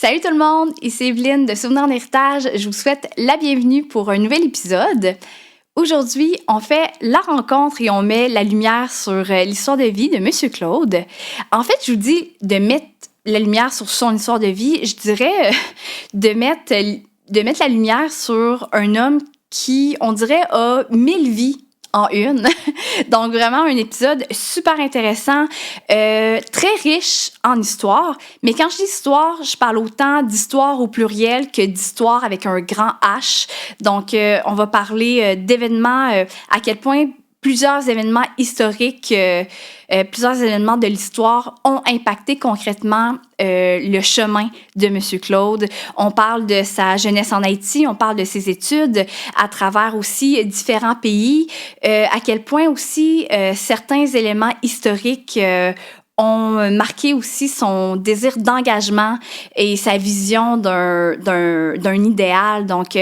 Salut tout le monde, ici Evelyne de Souvenirs en héritage. Je vous souhaite la bienvenue pour un nouvel épisode. Aujourd'hui, on fait la rencontre et on met la lumière sur l'histoire de vie de Monsieur Claude. En fait, je vous dis de mettre la lumière sur son histoire de vie, je dirais de mettre la lumière sur un homme qui, on dirait, a 1000 vies en une. Donc, vraiment, un épisode super intéressant, très riche en histoire. Mais quand je dis histoire, je parle autant d'histoire au pluriel que d'histoire avec un grand H. Donc, on va parler d'événements, à quel point plusieurs événements historiques, plusieurs événements de l'histoire ont impacté concrètement le chemin de Monsieur Claude. On parle de sa jeunesse en Haïti, on parle de ses études à travers aussi différents pays, à quel point aussi certains éléments historiques ont marqué aussi son désir d'engagement et sa vision d'un idéal. Donc,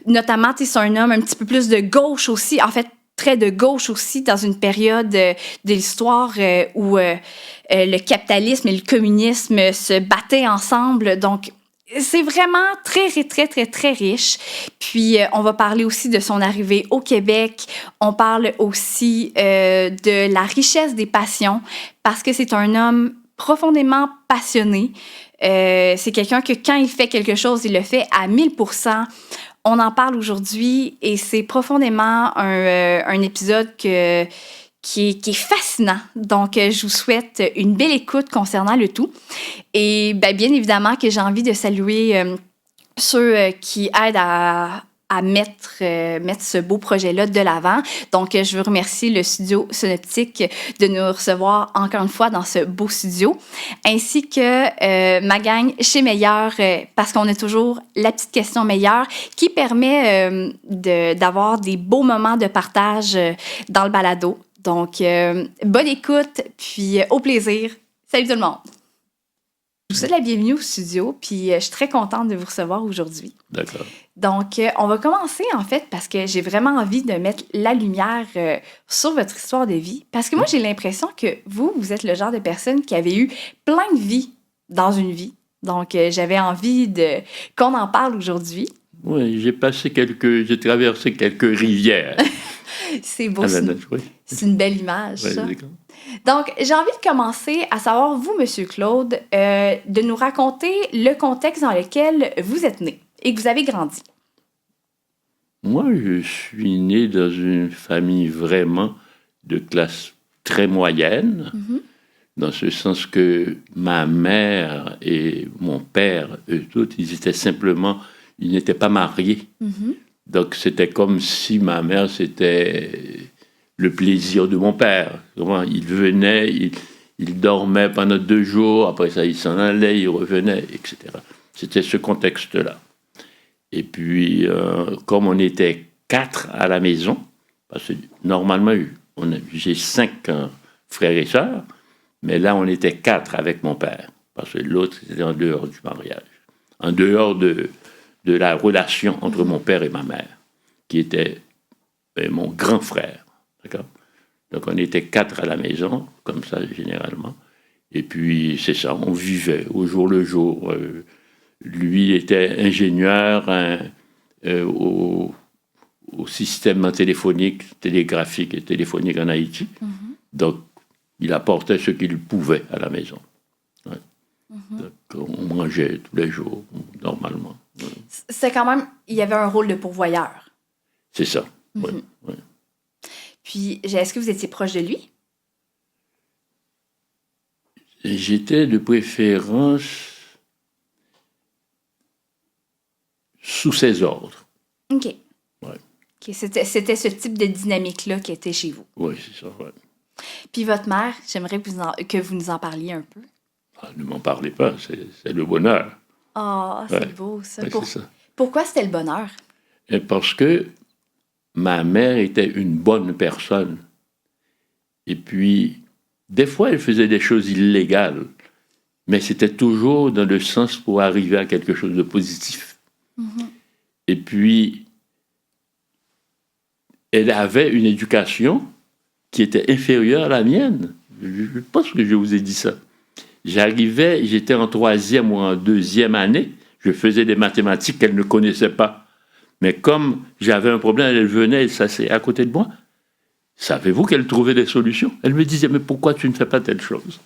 notamment, c'est un homme un petit peu plus de gauche aussi, en fait, très de gauche aussi dans une période de l'histoire où le capitalisme et le communisme se battaient ensemble. Donc, c'est vraiment très, très, très, très riche. Puis, on va parler aussi de son arrivée au Québec. On parle aussi de la richesse des passions parce que c'est un homme profondément passionné. C'est quelqu'un que quand il fait quelque chose, il le fait à 1000%. On en parle aujourd'hui et c'est profondément un épisode qui est fascinant. Donc, je vous souhaite une belle écoute concernant le tout. Et bien évidemment que j'ai envie de saluer ceux qui aident à mettre ce beau projet-là de l'avant. Donc, je veux remercier le studio Sonoptique de nous recevoir encore une fois dans ce beau studio, ainsi que ma gang chez Meilleur, parce qu'on a toujours la petite question Meilleur qui permet d'avoir des beaux moments de partage dans le balado. Donc, bonne écoute, puis au plaisir. Salut tout le monde! Je vous souhaite la bienvenue au studio, puis je suis très contente de vous recevoir aujourd'hui. D'accord. Donc, on va commencer, en fait, parce que j'ai vraiment envie de mettre la lumière sur votre histoire de vie. Parce que moi, j'ai l'impression que vous êtes le genre de personne qui avait eu plein de vies dans une vie. Donc, j'avais envie qu'on en parle aujourd'hui. Oui, j'ai traversé quelques rivières. C'est beau, c'est une belle image, ouais, ça. Donc, j'ai envie de commencer à savoir, vous, Monsieur Claude, de nous raconter le contexte dans lequel vous êtes né et que vous avez grandi. Moi, je suis né dans une famille vraiment de classe très moyenne, dans ce sens que ma mère et mon père, eux tous, ils n'étaient pas mariés. Donc, c'était comme si ma mère, c'était le plaisir de mon père. Il venait, il dormait pendant 2 jours, après ça, il s'en allait, il revenait, etc. C'était ce contexte-là. Et puis, comme on était 4 à la maison, parce que normalement, j'ai 5 frères et sœurs, mais là, on était 4 avec mon père, parce que l'autre, c'était en dehors du mariage, en dehors de la relation entre mon père et ma mère, qui était mon grand frère. D'accord? Donc, on était 4 à la maison, comme ça, généralement. Et puis, c'est ça, on vivait au jour le jour. Lui était ingénieur au système télégraphique et téléphonique en Haïti. Donc, il apportait ce qu'il pouvait à la maison. Ouais. Donc, on mangeait tous les jours, normalement. Ouais. C'est quand même... Il y avait un rôle de pourvoyeur. C'est ça, oui. Ouais. Puis, est-ce que vous étiez proche de lui? J'étais de préférence sous ses ordres. OK. Ouais. Okay. C'était ce type de dynamique-là qui était chez vous. Oui, c'est ça, ouais. Puis votre mère, j'aimerais que vous nous en parliez un peu. Ah, ne m'en parlez pas, c'est le bonheur. Ah, c'est beau, ça. Ouais, c'est ça. Pourquoi c'était le bonheur? Parce que ma mère était une bonne personne. Et puis, des fois, elle faisait des choses illégales, mais c'était toujours dans le sens pour arriver à quelque chose de positif. Et puis, elle avait une éducation qui était inférieure à la mienne. Je pense que je vous ai dit ça. j'étais en 3e ou en 2e année, je faisais des mathématiques qu'elle ne connaissait pas. Mais comme j'avais un problème, elle venait, elle s'asseyait à côté de moi. Savez-vous qu'elle trouvait des solutions? Elle me disait, mais pourquoi tu ne fais pas telle chose?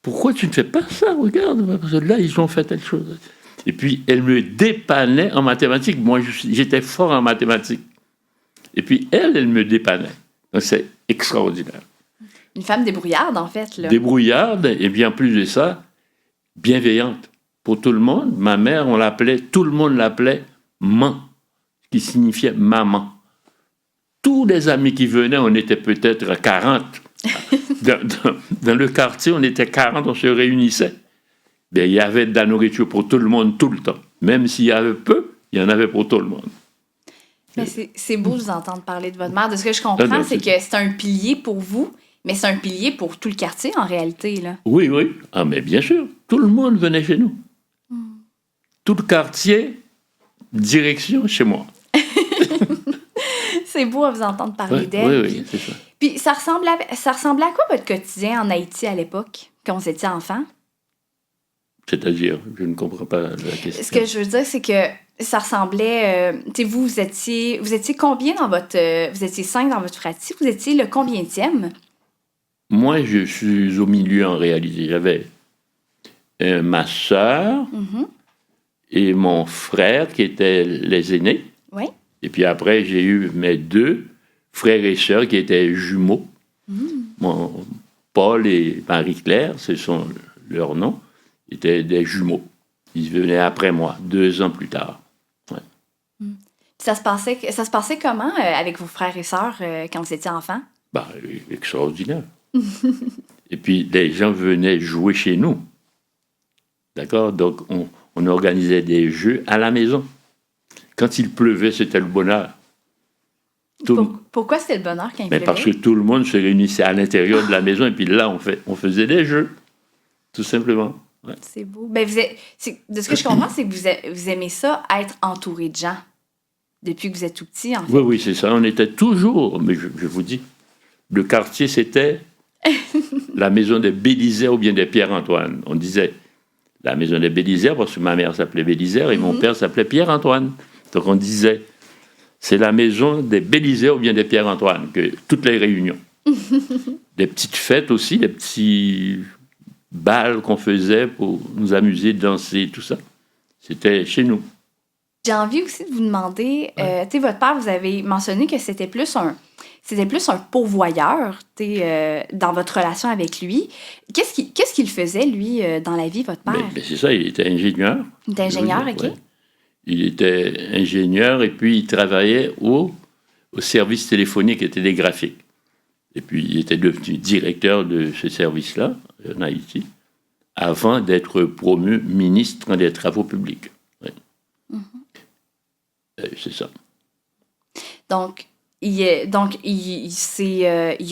Pourquoi tu ne fais pas ça? Regarde, parce que là, ils ont fait telle chose. Et puis, elle me dépannait en mathématiques. Moi, j'étais fort en mathématiques. Et puis, elle me dépannait. Donc, c'est extraordinaire. Une femme débrouillarde, en fait. Là. Débrouillarde, et bien plus de ça, bienveillante. Pour tout le monde, ma mère, tout le monde l'appelait Man, qui signifiait maman. Tous les amis qui venaient, on était peut-être 40. Dans le quartier, on était 40, on se réunissait. Bien, il y avait de la nourriture pour tout le monde, tout le temps. Même s'il y avait peu, il y en avait pour tout le monde. Mais c'est beau de vous entendre parler de votre mère. De ce que je comprends, c'est que c'est un pilier pour vous, mais c'est un pilier pour tout le quartier, en réalité. Là. Oui, oui. Ah, mais bien sûr, tout le monde venait chez nous. Tout le quartier, direction chez moi. C'est beau à vous entendre parler d'elle. Oui, c'est ça. Puis ça ressemblait à quoi votre quotidien en Haïti à l'époque, quand vous étiez enfant? C'est-à-dire, je ne comprends pas la question. Ce que je veux dire, c'est que ça ressemblait... vous étiez combien dans votre... vous étiez 5 dans votre fratrie. Vous étiez le combienième? Moi, je suis au milieu, en réalité. J'avais ma sœur et mon frère, qui étaient les aînés. Oui. Et puis après, j'ai eu mes 2 frères et sœurs qui étaient jumeaux. Paul et Marie-Claire, ce sont leurs noms, étaient des jumeaux. Ils venaient après moi, 2 ans plus tard. Ouais. Ça se passait comment avec vos frères et sœurs quand vous étiez enfants? Extraordinaire. Et puis, les gens venaient jouer chez nous. D'accord? Donc, on organisait des jeux à la maison. Quand il pleuvait, c'était le bonheur. Pourquoi c'était le bonheur quand il pleuvait? Parce que tout le monde se réunissait à l'intérieur de la maison et puis là, on faisait des jeux, tout simplement. Ouais. C'est beau. De ce que je comprends, c'est que vous aimez ça, être entouré de gens, depuis que vous êtes tout petit, en fait. Oui, c'est ça. On était toujours, mais je vous dis, le quartier, c'était la maison des Bélisaires ou bien des Pierre-Antoine. On disait la maison des Bélisaires parce que ma mère s'appelait Bélisaire et mon père s'appelait Pierre-Antoine. Donc on disait, c'est la maison des Bélisaires ou bien des Pierre-Antoine, que toutes les réunions. Des petites fêtes aussi, des petits bals qu'on faisait pour nous amuser, danser, tout ça. C'était chez nous. J'ai envie aussi de vous demander, votre père, vous avez mentionné que c'était plus un pourvoyeur dans votre relation avec lui. Qu'est-ce qu'il faisait, lui, dans la vie, votre père? C'est ça, il était ingénieur. Il était ingénieur, OK. Ouais. Il était ingénieur et puis il travaillait au service téléphonique et télégraphique. Et puis il était devenu directeur de ce service-là, en Haïti, avant d'être promu ministre des Travaux publics. Ouais. C'est ça. Donc, il a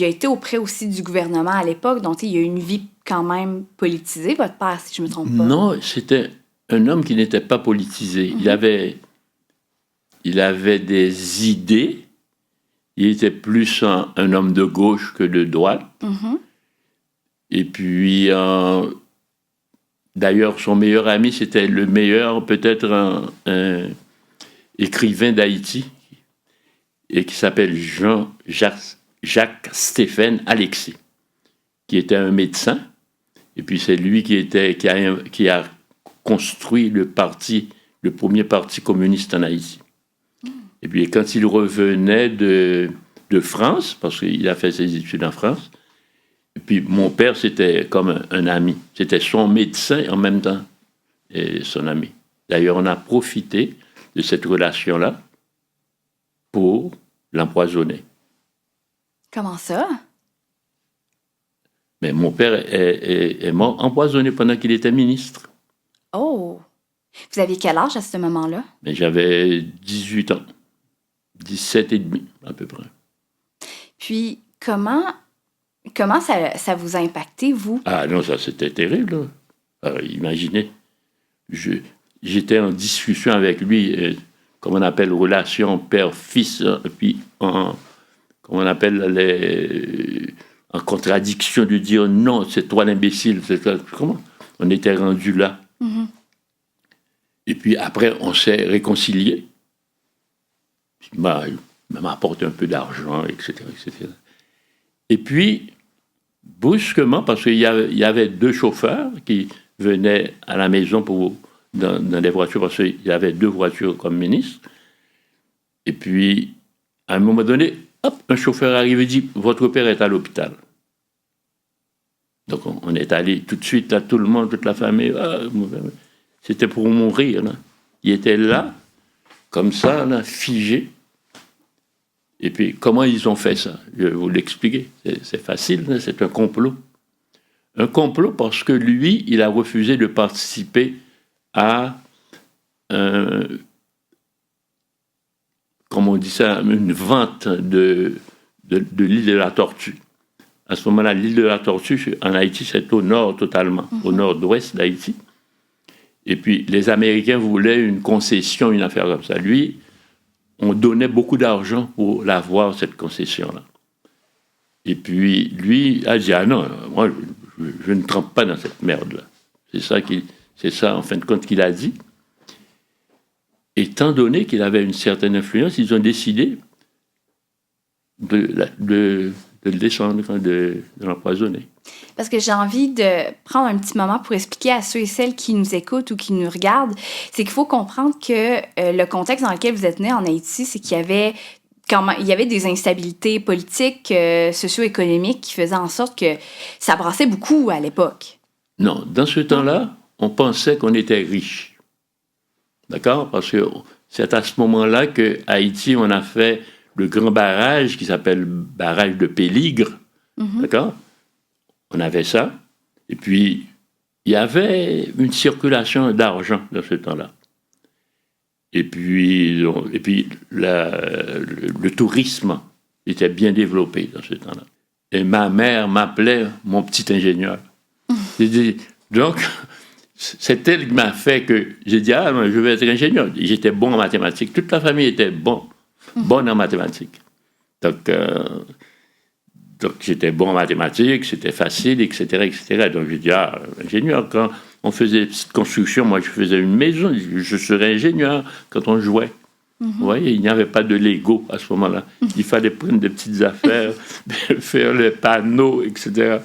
été auprès aussi du gouvernement à l'époque, donc il a eu une vie quand même politisée, votre père, si je ne me trompe pas. Non, c'était un homme qui n'était pas politisé. Il avait des idées. Il était plus un homme de gauche que de droite. Et puis, d'ailleurs, son meilleur ami, c'était le meilleur, peut-être un écrivain d'Haïti, et qui s'appelle Jacques-Stéphane Alexis, qui était un médecin. Et puis, c'est lui qui a construit le premier parti communiste en Haïti. Et puis, quand il revenait de France, parce qu'il a fait ses études en France, et puis mon père, c'était comme un ami. C'était son médecin en même temps et son ami. D'ailleurs, on a profité de cette relation-là pour l'empoisonner. Comment ça? Mais mon père est mort empoisonné pendant qu'il était ministre. Oh! Vous aviez quel âge à ce moment-là? Mais j'avais 18 ans. 17 et demi, à peu près. Puis, comment ça vous a impacté, vous? Ah non, ça, c'était terrible. Imaginez. J'étais en discussion avec lui, comme on appelle, relation père-fils, puis comment on appelle, en contradiction de dire non, c'est toi l'imbécile. Comment on était rendu là. Mm-hmm. Et puis après, on s'est réconciliés. Il m'a apporté un peu d'argent, etc., etc. Et puis, brusquement, parce qu'il y avait 2 chauffeurs qui venaient à la maison dans les voitures, parce qu'il y avait 2 voitures comme ministre. Et puis, à un moment donné, hop, un chauffeur arrive et dit « Votre père est à l'hôpital ». Donc, on est allé tout de suite, là, tout le monde, toute la famille. C'était pour mourir. Là. Il était là, comme ça, là, figé. Et puis, comment ils ont fait ça? Je vais vous l'expliquer. C'est facile, là, c'est un complot. Un complot parce que lui, il a refusé de participer à, comment on dit ça, une vente de l'île de la Tortue. À ce moment-là, l'île de la Tortue, en Haïti, c'est au nord totalement, au nord-ouest d'Haïti. Et puis, les Américains voulaient une concession, une affaire comme ça. Lui, on donnait beaucoup d'argent pour l'avoir, cette concession-là. Et puis, lui a dit, ah non, moi, je ne trempe pas dans cette merde-là. C'est ça, en fin de compte, qu'il a dit. Étant donné qu'il avait une certaine influence, ils ont décidé de le descendre, de l'empoisonner. Parce que j'ai envie de prendre un petit moment pour expliquer à ceux et celles qui nous écoutent ou qui nous regardent, c'est qu'il faut comprendre que le contexte dans lequel vous êtes né en Haïti, c'est qu'il y avait des instabilités politiques, socio-économiques qui faisaient en sorte que ça brassait beaucoup à l'époque. Non, dans ce temps-là, on pensait qu'on était riche. D'accord? Parce que c'est à ce moment-là qu'à Haïti, on a fait le grand barrage qui s'appelle le barrage de Péligre. Mm-hmm. D'accord? On avait ça. Et puis, il y avait une circulation d'argent dans ce temps-là. Et puis le tourisme était bien développé dans ce temps-là. Et ma mère m'appelait mon petit ingénieur. Donc, c'est elle qui m'a fait que j'ai dit, ah, je vais être ingénieur. J'étais bon en mathématiques. Toute la famille était bonne en mathématiques. Donc, j'étais bon en mathématiques, c'était facile, etc., etc. Donc, j'ai dit, ah, ingénieur, quand on faisait des petites constructions, moi, je faisais une maison, je serais ingénieur quand on jouait. Mm-hmm. Vous voyez, il n'y avait pas de Lego à ce moment-là. Il fallait prendre des petites affaires, faire les panneaux, etc.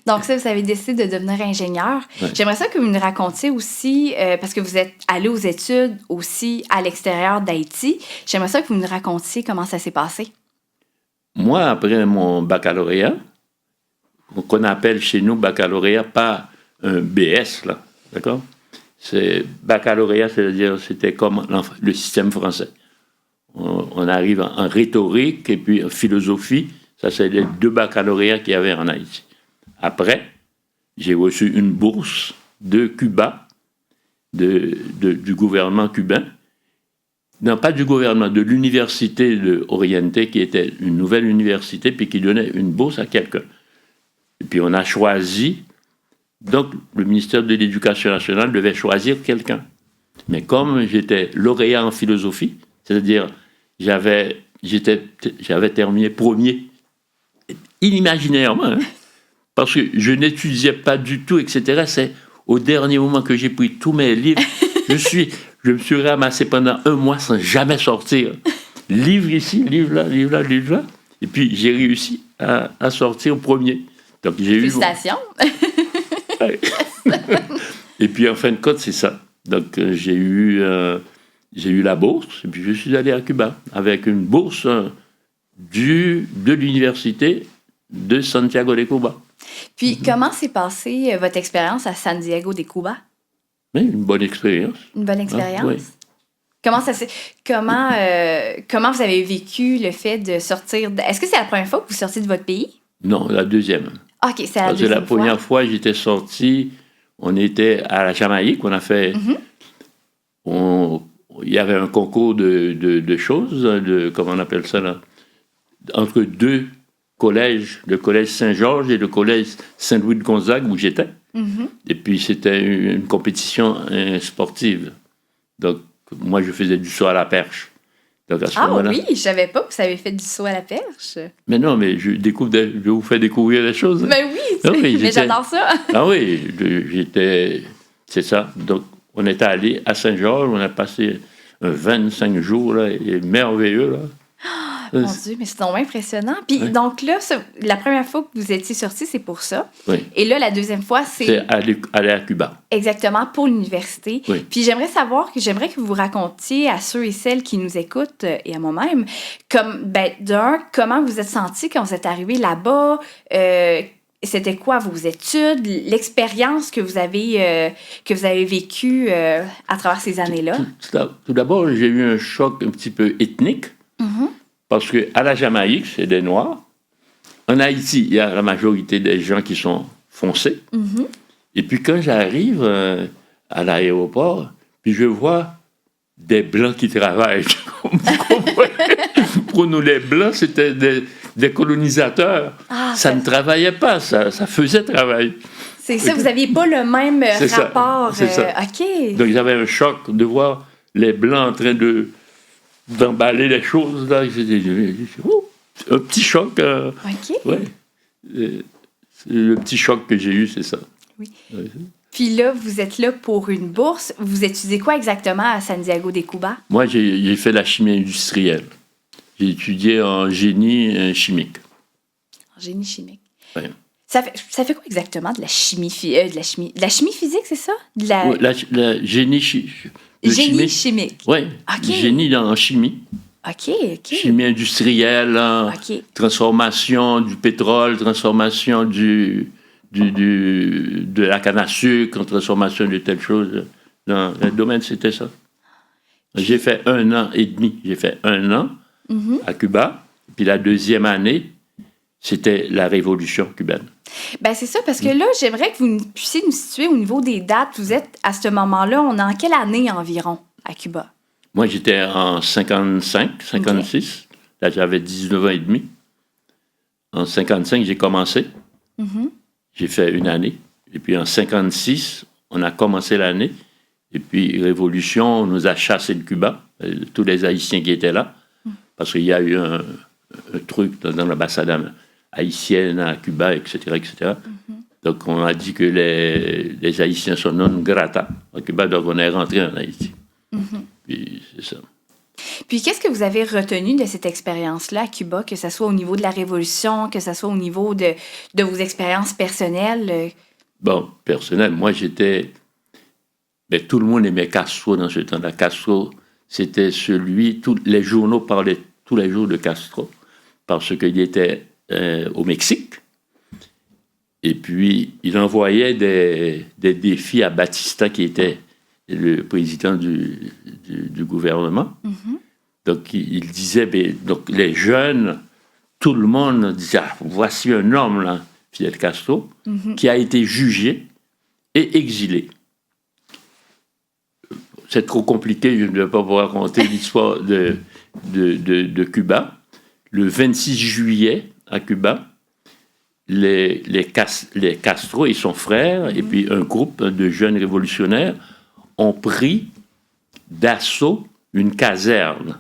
Donc ça, vous avez décidé de devenir ingénieur. Ouais. J'aimerais ça que vous nous racontiez aussi, parce que vous êtes allé aux études aussi à l'extérieur d'Haïti, j'aimerais ça que vous nous racontiez comment ça s'est passé. Moi, après mon baccalauréat, qu'on appelle chez nous baccalauréat, pas un BS, là, d'accord? C'est baccalauréat, c'est-à-dire c'était comme le système français. On arrive en rhétorique et puis en philosophie, ça c'est les 2 baccalauréats qu'il y avait en Haïti. Après, j'ai reçu une bourse de Cuba, du gouvernement cubain. Non, pas du gouvernement, de l'université de Oriente, qui était une nouvelle université, puis qui donnait une bourse à quelqu'un. Et puis on a choisi, donc le ministère de l'Éducation nationale devait choisir quelqu'un. Mais comme j'étais lauréat en philosophie, c'est-à-dire j'avais terminé premier, inimaginairement, hein, parce que je n'étudiais pas du tout, etc. C'est au dernier moment que j'ai pris tous mes livres. Je me suis ramassé pendant 1 mois sans jamais sortir. Livre ici, livre là, livre là, livre là. Et puis, j'ai réussi à sortir premier. Donc, Félicitations! Et puis, en fin de compte, c'est ça. Donc, j'ai eu la bourse, et puis je suis allé à Cuba avec une bourse de l'université de Santiago de Cuba. Puis, comment s'est passée votre expérience à Santiago de Cuba? Oui, une bonne expérience. Une bonne expérience? Oui. Comment vous avez vécu le fait de sortir... Est-ce que c'est la première fois que vous sortiez de votre pays? Non, la deuxième. OK, c'est la deuxième fois. Parce que la première fois, j'étais sorti, on était à la Jamaïque, on a fait... Mm-hmm. Il y avait un concours de choses, comment on appelle ça là, entre 2 collèges, le collège Saint-Georges et le collège Saint-Louis-de-Gonzague, où j'étais. Mm-hmm. Et puis, c'était une compétition sportive. Donc, moi, je faisais du saut à la perche. Donc à ce Ah moment-là, oui, je savais pas que vous avez fait du saut à la perche. mais non, mais je vous fais découvrir des choses. Ben oui, Ah oui, mais j'étais- j'adore ça. Ah oui, j'étais. C'est ça. Donc, on est allé à Saint-Georges, on a passé 25 jours, là, et merveilleux, là. Mon Dieu, mais c'est vraiment impressionnant. Puis Oui. donc là, la première fois que vous étiez sorti, c'est pour ça. Oui. Et là, la deuxième fois, C'est c'est aller à Cuba. exactement pour l'université. Oui. Puis j'aimerais que vous racontiez à ceux et celles qui nous écoutent et à moi-même, comment vous êtes senti quand vous êtes arrivé là-bas, c'était quoi vos études, l'expérience que vous avez vécue à travers ces années-là? Tout d'abord, j'ai eu un choc un petit peu ethnique, parce qu'à la Jamaïque, c'est des Noirs. En Haïti, il y a la majorité des gens qui sont foncés. Et puis quand j'arrive à l'aéroport, puis je vois des Blancs qui travaillent. Vous comprenez? Pour nous, les Blancs, c'était des colonisateurs. Ça ne travaillait pas, ça faisait travail. C'est ça, vous n'aviez pas le même C'est ça, rapport. c'est ça. OK. Donc j'avais un choc de voir les Blancs en train d'emballer les choses. Là. Un petit choc. OK. Ouais. Le petit choc que j'ai eu, c'est ça. Oui. Ouais. Puis là, vous êtes là pour une bourse. Vous étudiez quoi exactement à Santiago de Cuba? Moi, j'ai fait la chimie industrielle. J'ai étudié en génie chimique. En génie chimique. Oui. Ça fait quoi exactement de la chimie physique, c'est ça? De la... Ouais, la génie Génie chimique. Oui, OK. génie en chimie. OK, OK. Chimie industrielle, OK. transformation du pétrole, transformation de la canne à sucre, transformation de telle chose. Dans le domaine, c'était ça. J'ai fait 1 an et demi. J'ai fait 1 an à Cuba. Puis la deuxième année, c'était la révolution cubaine. Ben c'est ça, parce que là, j'aimerais que vous puissiez nous situer au niveau des dates. Vous êtes, à ce moment-là, on est en quelle année environ à Cuba? Moi, j'étais en 55, 56. Là, j'avais 19 ans et demi. En 55, j'ai commencé. J'ai fait 1 année. Et puis en 56, on a commencé l'année. Et puis, révolution, on nous a chassés de Cuba, tous les Haïtiens qui étaient là. Parce qu'il y a eu un truc dans l'ambassade haïtienne à Cuba, etc. etc. Donc, on a dit que les Haïtiens sont non grata à Cuba, donc on est rentré en Haïti. Puis, c'est ça. Puis, qu'est-ce que vous avez retenu de cette expérience-là à Cuba, que ce soit au niveau de la Révolution, que ce soit au niveau de vos expériences personnelles? Bon, personnel, moi, j'étais... Mais tout le monde aimait Castro dans ce temps-là. Castro, c'était celui... Les journaux parlaient tous les jours de Castro, parce qu'il était au Mexique. Et puis, il envoyait des défis à Batista, qui était le président du gouvernement. Donc, il disait, donc les jeunes, tout le monde disait, voici un homme, là, Fidel Castro, qui a été jugé et exilé. C'est trop compliqué, je ne vais pas vous raconter l'histoire de Cuba. Le 26 juillet, à Cuba, les Castro et son frère, et puis un groupe de jeunes révolutionnaires, ont pris d'assaut une caserne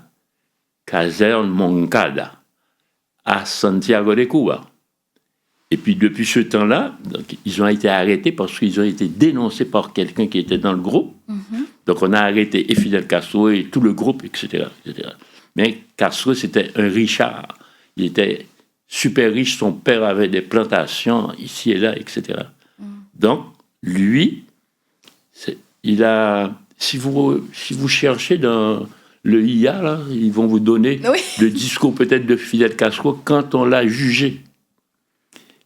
Moncada, à Santiago de Cuba. Et puis depuis ce temps-là, donc, ils ont été arrêtés parce qu'ils ont été dénoncés par quelqu'un qui était dans le groupe. Donc on a arrêté et Fidel Castro et tout le groupe, etc. etc. Mais Castro, c'était un richard. Il était super riche, son père avait des plantations ici et là, etc. Donc, lui, il a... Si vous cherchez dans le IA, là, ils vont vous donner le discours peut-être de Fidel Castro quand on l'a jugé.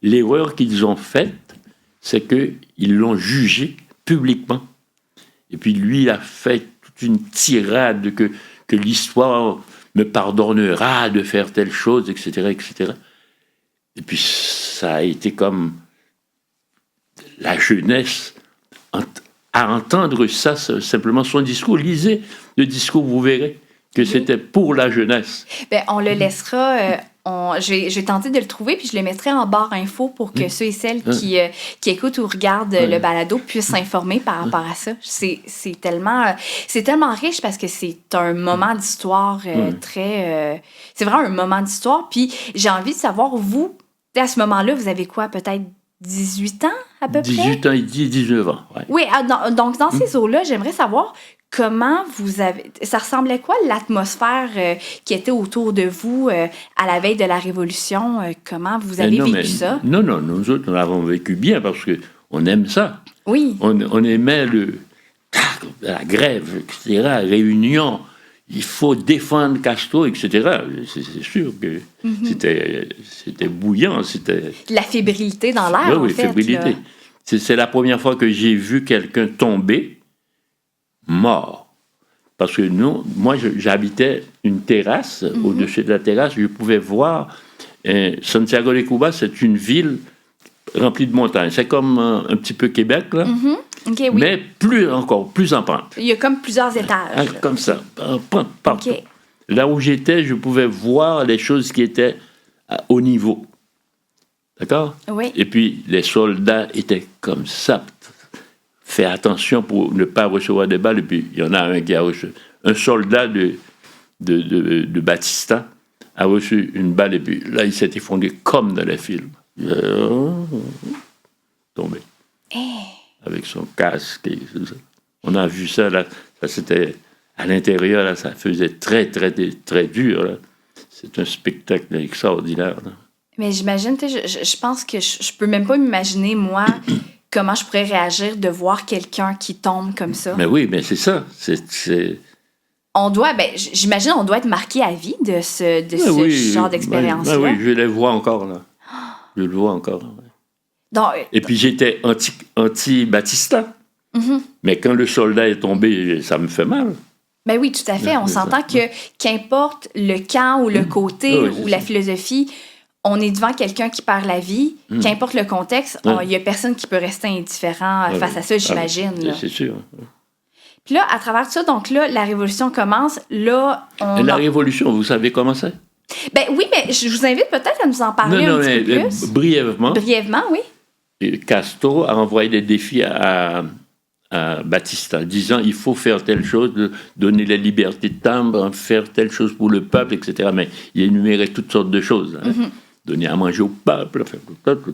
L'erreur qu'ils ont faite, c'est qu'ils l'ont jugé publiquement. Et puis lui, il a fait toute une tirade que l'histoire me pardonnera de faire telle chose, etc., etc. Et puis ça a été comme la jeunesse à entendre ça, simplement son discours. Lisez le discours, vous verrez. que c'était pour la jeunesse. Ben, on le laissera... je vais tenter de le trouver, puis je le mettrai en barre info pour que ceux et celles qui écoutent ou regardent le balado puissent s'informer par rapport à ça. C'est tellement riche parce que c'est un moment d'histoire très... c'est vraiment un moment d'histoire. Puis j'ai envie de savoir, vous, à ce moment-là, vous avez quoi, peut-être 18 ans à peu près? 18 ans et 19 ans, ouais. Oui, donc dans ces eaux-là, j'aimerais savoir... Comment vous avez... Ça ressemblait quoi l'atmosphère qui était autour de vous à la veille de la Révolution? Comment vous avez vécu ça? Non, nous autres, nous l'avons vécu bien parce qu'on aime ça. Oui. On aimait la grève, etc., la réunion. Il faut défendre Castro, etc. C'est sûr que c'était bouillant. C'était... La fébrilité dans l'air, oui, en fait. Fébrilité. C'est la première fois que j'ai vu quelqu'un tomber mort. Parce que moi, j'habitais une terrasse. Au-dessus de la terrasse, je pouvais voir... Santiago de Cuba, c'est une ville remplie de montagnes. C'est comme un petit peu Québec, là. Okay, oui. Mais plus en pente. Il y a comme plusieurs étages. Comme ça, en pente, partout. Okay. Là où j'étais, je pouvais voir les choses qui étaient à haut niveau. D'accord? Oui. Et puis, les soldats étaient comme ça. Fais attention pour ne pas recevoir des balles. Et puis, il y en a un qui a reçu. Un soldat de Batista a reçu une balle. Et puis, là, il s'est effondré comme dans les films. Tombé. Avec son casque et tout ça. On a vu ça, là. Ça, c'était à l'intérieur, là. Ça faisait très, très, très dur, là. C'est un spectacle extraordinaire, là. Mais j'imagine, je pense que je peux même pas m'imaginer, moi... Comment je pourrais réagir de voir quelqu'un qui tombe comme ça? Mais oui, mais c'est ça. On doit, j'imagine, on doit être marqué à vie de ce genre d'expérience-là. Oui, je le vois encore, là. Je le vois encore. Ouais. Donc, et puis j'étais anti-Batista. Mais quand le soldat est tombé, ça me fait mal. Ben oui, tout à fait. On s'entend que qu'importe le camp ou le côté ou la philosophie... On est devant quelqu'un qui perd la vie, qu'importe le contexte, il n'y a personne qui peut rester indifférent face à ça, j'imagine. C'est sûr. Puis là, à travers tout ça, donc là, la Révolution commence. Là, Révolution, vous savez comment c'est? Ben oui, mais je vous invite peut-être à nous en parler un petit peu plus. Brièvement. Brièvement, oui. Castro a envoyé des défis à Batista, disant il faut faire telle chose, donner la liberté de timbre, faire telle chose pour le peuple, etc. Mais il énumérait toutes sortes de choses. Donner à manger au peuple,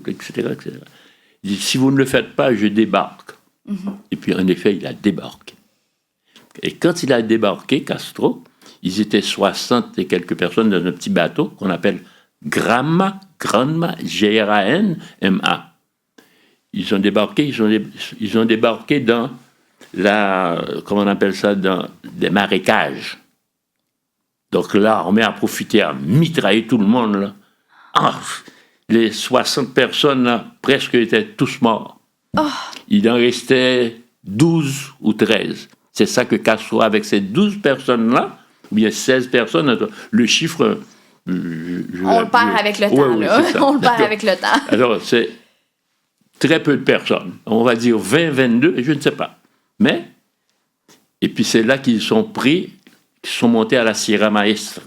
etc. Il dit, si vous ne le faites pas, je débarque. Et puis, en effet, il a débarqué. Et quand il a débarqué, Castro, ils étaient 60 et quelques personnes dans un petit bateau qu'on appelle Granma, Granma. Ils ont débarqué dans comment on appelle ça, dans des marécages. Donc l'armée a profité à mitrailler tout le monde, là. Les 60 personnes, là, presque étaient tous morts. Il en restait 12 ou 13. C'est ça que Castro, avec ces 12 personnes-là, ou bien 16 personnes, le chiffre... on le perd avec le temps, là. On le perd avec le temps. Alors, c'est très peu de personnes. On va dire 20, 22, je ne sais pas. Mais, et puis c'est là qu'ils sont montés à la Sierra Maestra.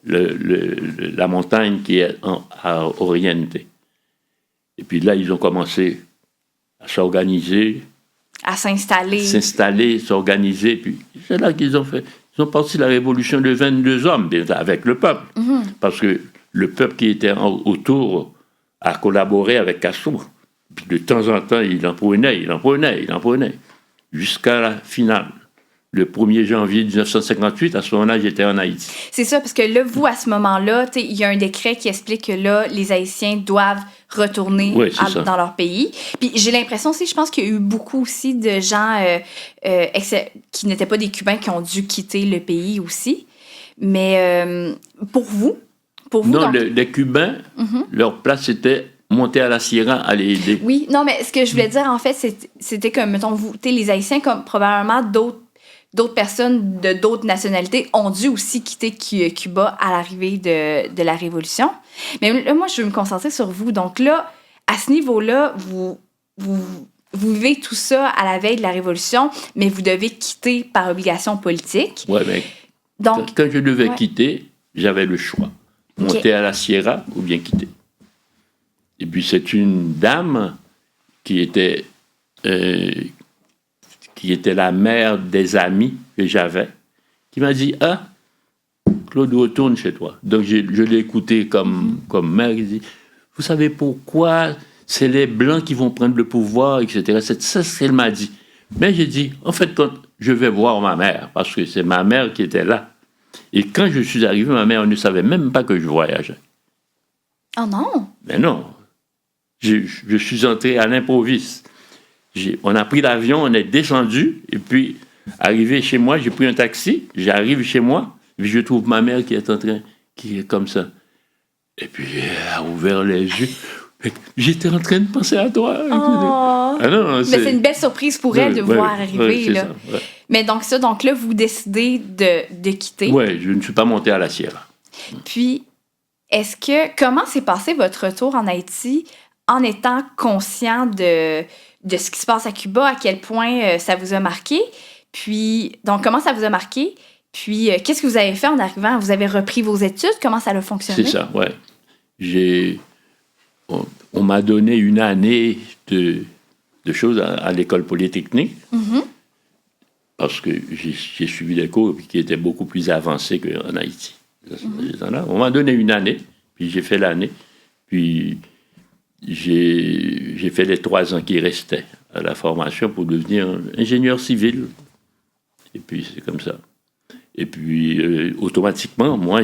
La montagne qui est à Oriente. Et puis là, ils ont commencé à s'organiser. À s'installer. S'organiser. Puis c'est là qu'ils ont fait. Ils ont parti la révolution de 22 hommes, avec le peuple. Parce que le peuple qui était autour a collaboré avec Castro. Puis de temps en temps, il en prenait. Jusqu'à la finale. Le 1er janvier 1958, à ce moment-là, j'étais en Haïti. C'est ça, parce que là, vous, à ce moment-là, il y a un décret qui explique que là, les Haïtiens doivent retourner dans leur pays. Puis j'ai l'impression aussi, je pense qu'il y a eu beaucoup aussi de gens qui n'étaient pas des Cubains qui ont dû quitter le pays aussi. Mais pour vous... Non, donc... les Cubains, leur place, c'était monter à la Sierra, aller aider. Oui, non, mais ce que je voulais dire, en fait, c'était comme, mettons, vous, les Haïtiens, comme probablement d'autres personnes de d'autres nationalités ont dû aussi quitter Cuba à l'arrivée de la Révolution. Mais là, moi, je veux me concentrer sur vous. Donc là, à ce niveau-là, vous vivez tout ça à la veille de la Révolution, mais vous devez quitter par obligation politique. Ouais, mais Donc, quand je devais quitter, j'avais le choix. Monter à la Sierra ou bien quitter. Et puis c'est une dame qui était la mère des amis que j'avais, qui m'a dit « Ah, Claude, retourne chez toi. » Donc je l'ai écouté comme mère. Il dit « Vous savez pourquoi c'est les Blancs qui vont prendre le pouvoir, etc. » C'est ça ce qu'elle m'a dit. Mais j'ai dit « En fait, quand je vais voir ma mère, parce que c'est ma mère qui était là. » Et quand je suis arrivé, ma mère ne savait même pas que je voyageais. Oh non! Mais non. Je suis entré à l'improviste. On a pris l'avion, on est descendu, et puis, arrivé chez moi, j'ai pris un taxi, j'arrive chez moi, puis je trouve ma mère qui est comme ça. Et puis, elle a ouvert les yeux. J'étais en train de penser à toi. Oh. Ah non, mais c'est une belle surprise pour elle de voir arriver. Là. Ça, ouais. Mais donc là, vous décidez de quitter. Oui, je ne suis pas monté à la Sierra. Puis, comment s'est passé votre retour en Haïti en étant conscient de ce qui se passe à Cuba, à quel point ça vous a marqué? Puis, donc, comment ça vous a marqué? Puis, qu'est-ce que vous avez fait en arrivant? Vous avez repris vos études? Comment ça a fonctionné? C'est ça, oui. On m'a donné une année de choses à l'école polytechnique, parce que j'ai suivi des cours qui étaient beaucoup plus avancés qu'en Haïti. On m'a donné une année, puis j'ai fait l'année, puis j'ai fait les 3 ans qui restaient à la formation pour devenir ingénieur civil. Et puis c'est comme ça. Et puis automatiquement, moi,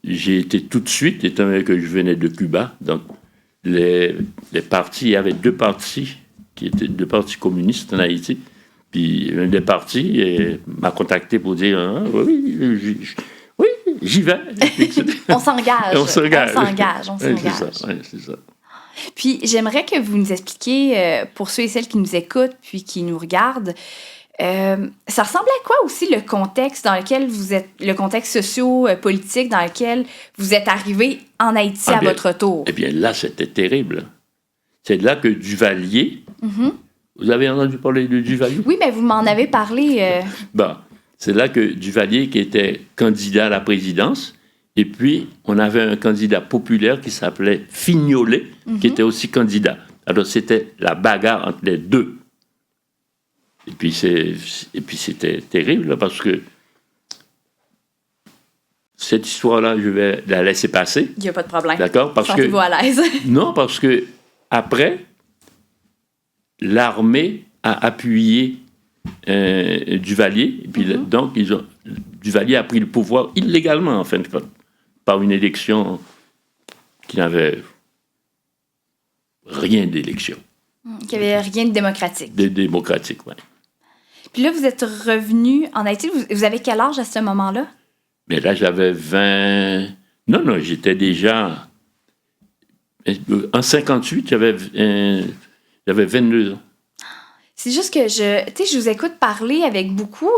j'ai été tout de suite, étant donné que je venais de Cuba, donc les partis, il y avait 2 partis qui étaient 2 partis communistes en Haïti. Puis un des partis m'a contacté pour dire oui, j'y vais. On s'engage. On s'engage. C'est ça. Puis j'aimerais que vous nous expliquiez, pour ceux et celles qui nous écoutent puis qui nous regardent, ça ressemble à quoi aussi le contexte dans lequel vous êtes, le contexte socio-politique dans lequel vous êtes arrivé en Haïti à votre retour? Eh bien là, c'était terrible. C'est là que Duvalier... Vous avez entendu parler de Duvalier? Oui, mais vous m'en avez parlé. C'est là que Duvalier, qui était candidat à la présidence, et puis on avait un candidat populaire qui s'appelait Fignolet, qui était aussi candidat. Alors c'était la bagarre entre les deux. Et puis c'était terrible, parce que cette histoire-là, je vais la laisser passer. Il n'y a pas de problème. D'accord? Sentez-vous à l'aise. Non, parce que après, l'armée a appuyé Duvalier, et puis donc Duvalier a pris le pouvoir illégalement, en fin de compte, par une élection qui n'avait rien d'élection. Qui n'avait rien de démocratique. De démocratique, oui. Puis là, vous êtes revenu en Haïti. Vous avez quel âge à ce moment-là? Mais là, j'avais 20... Non, j'étais déjà... En 58, j'avais 22 ans. C'est juste que je vous écoute parler avec beaucoup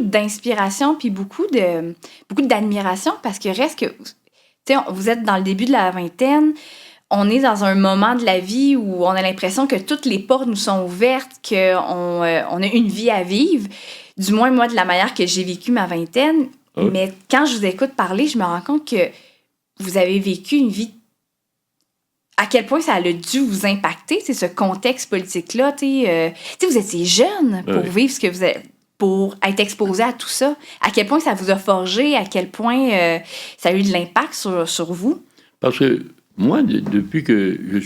d'inspiration puis beaucoup d'admiration, parce que reste que, vous êtes dans le début de la vingtaine, on est dans un moment de la vie où on a l'impression que toutes les portes nous sont ouvertes, qu'on on a une vie à vivre, du moins moi de la manière que j'ai vécu ma vingtaine. Oui. Mais quand je vous écoute parler, je me rends compte que vous avez vécu une vie, à quel point ça a dû vous impacter, c'est ce contexte politique-là. Vous étiez jeune pour vivre ce que vous êtes, pour être exposé à tout ça. À quel point ça vous a forgé, à quel point ça a eu de l'impact sur vous? Parce que moi, depuis que je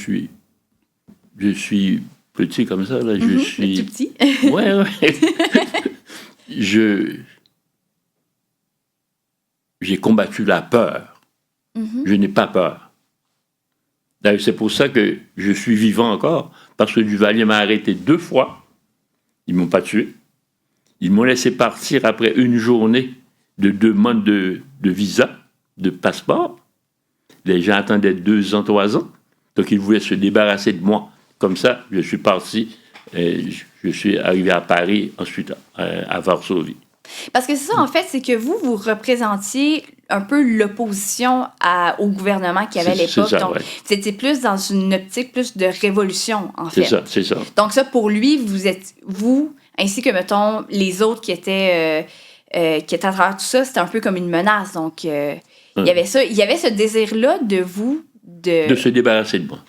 suis petit comme ça, là, je suis... Tout petit? Ouais. J'ai combattu la peur. Je n'ai pas peur. D'ailleurs, c'est pour ça que je suis vivant encore, parce que Duvalier m'a arrêté 2 fois. Ils ne m'ont pas tué. Ils m'ont laissé partir après une journée de demande de visa, de passeport. Les gens attendaient 2 ans, 3 ans. Donc, ils voulaient se débarrasser de moi. Comme ça, je suis parti. Et je suis arrivé à Paris, ensuite à Varsovie. Parce que c'est ça, en fait, c'est que vous représentiez un peu l'opposition au gouvernement qu'il y avait à l'époque. Donc, c'était plus dans une optique plus de révolution, en fait. C'est ça. Donc ça, pour lui, vous, ainsi que, mettons, les autres qui étaient que à travers tout ça, c'était un peu comme une menace. Donc, il y avait ce désir-là de vous de se débarrasser de moi.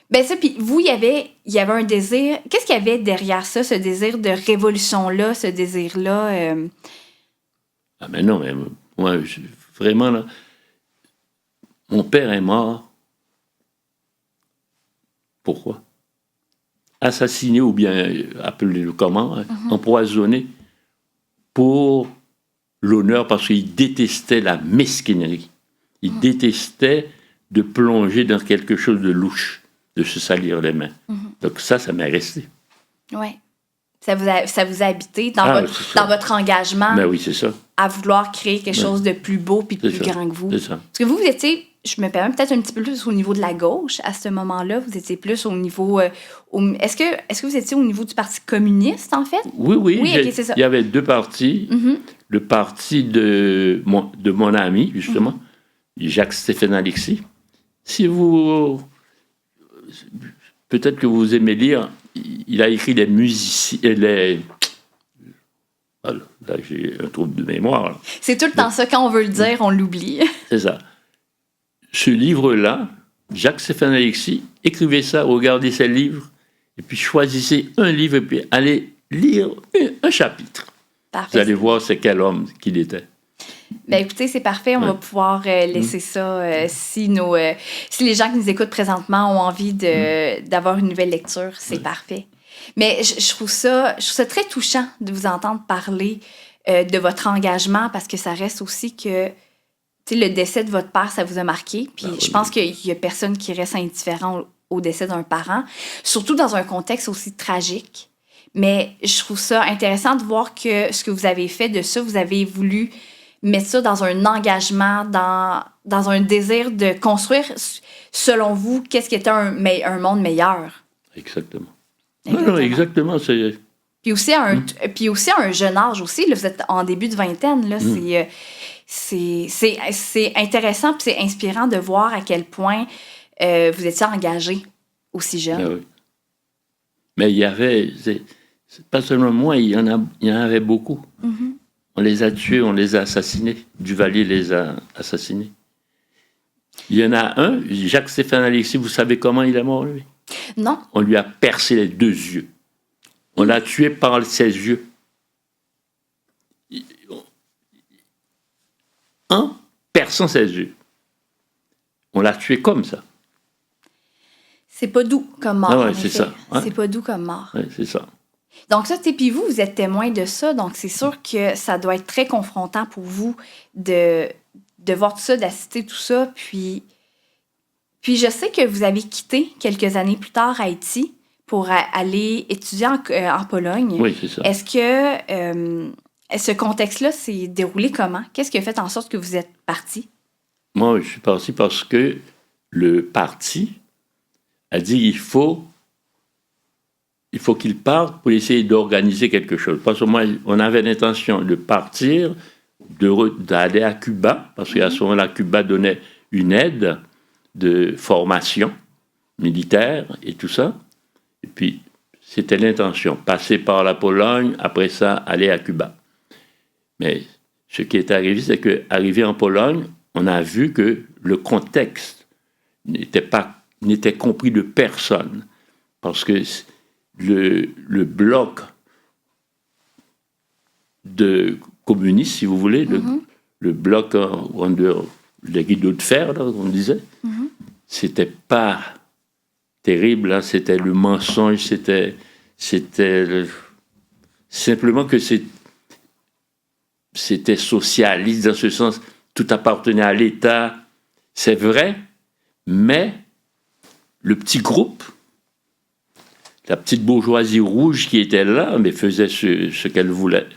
Ben ça, puis vous, il y avait un désir. Qu'est-ce qu'il y avait derrière ça, ce désir de révolution-là, ce désir-là? Ah mais non, mais moi, vraiment, là, mon père est mort. Pourquoi? Assassiné ou bien, appelez-le comment, empoisonné pour l'honneur, parce qu'il détestait la mesquinerie. Il détestait de plonger dans quelque chose de louche, de se salir les mains. Donc ça m'est resté. Oui. Ça vous a habité dans votre engagement Ben oui, c'est ça. à vouloir créer quelque chose de plus beau puis de plus grand que vous. C'est ça. Parce que vous étiez, je me permets peut-être un petit peu plus au niveau de la gauche à ce moment-là. Vous étiez plus au niveau... est-ce que vous étiez au niveau du Parti communiste, en fait? Oui, okay, c'est ça. Il y avait deux partis. Le parti de mon ami, justement, Jacques-Stéphane Alexis. Si vous... Peut-être que vous aimez lire, il a écrit les musiciens... Voilà, là, j'ai un trouble de mémoire. Là. C'est tout le temps ça, quand on veut le dire, on l'oublie. C'est ça. Ce livre-là, Jacques-Stéphane Alexis, écrivez ça, regardez ces livres, et puis choisissez un livre, et puis allez lire un chapitre. Parfait. Vous allez voir c'est quel homme qu'il était. Ben écoutez, c'est parfait. On va pouvoir laisser ça si les gens qui nous écoutent présentement ont envie d'avoir une nouvelle lecture, c'est parfait. Mais je trouve ça très touchant de vous entendre parler de votre engagement, parce que ça reste aussi que le décès de votre père, ça vous a marqué. Puis je pense qu'il y a personne qui reste indifférent au décès d'un parent, surtout dans un contexte aussi tragique. Mais je trouve ça intéressant de voir que ce que vous avez fait de ça, vous avez voulu mettre ça dans un engagement, dans un désir de construire, selon vous, qu'est-ce qui était un monde meilleur. Exactement. Non, exactement. Puis aussi à un jeune âge aussi, là, vous êtes en début de vingtaine, là, c'est intéressant puis c'est inspirant de voir à quel point vous étiez engagé aussi jeune. Ben oui. Mais il y avait, pas seulement moi, il y en avait beaucoup. On les a tués, on les a assassinés. Duvalier les a assassinés. Il y en a un, Jacques-Stéphane Alexis, vous savez comment il est mort, lui? Non. On lui a percé les 2 yeux. On l'a tué par ses yeux. En perçant ses yeux. On l'a tué comme ça. C'est pas doux comme mort. Ah ouais, c'est ça. Ouais. C'est pas doux comme mort. Oui, c'est ça. Donc ça, puis vous êtes témoin de ça, donc c'est sûr que ça doit être très confrontant pour vous de voir tout ça, d'assister tout ça, puis je sais que vous avez quitté quelques années plus tard Haïti pour aller étudier en Pologne. Oui, c'est ça. Est-ce que ce contexte-là s'est déroulé comment? Qu'est-ce qui a fait en sorte que vous êtes parti? Moi, je suis parti parce que le parti a dit il faut qu'il parte pour essayer d'organiser quelque chose. Parce que moi, on avait l'intention de partir, d'aller à Cuba, parce qu'à ce moment-là, Cuba donnait une aide de formation militaire et tout ça. Et puis, c'était l'intention, passer par la Pologne, après ça, aller à Cuba. Mais ce qui est arrivé, c'est qu'arrivé en Pologne, on a vu que le contexte n'était compris de personne. Parce que le bloc de communistes, si vous voulez, le bloc les rideaux de fer, là, on disait, c'était pas terrible, hein, c'était le mensonge, c'était simplement que c'était socialiste dans ce sens, tout appartenait à l'État, c'est vrai, mais le petit groupe, la petite bourgeoisie rouge qui était là, mais faisait ce qu'elle voulait.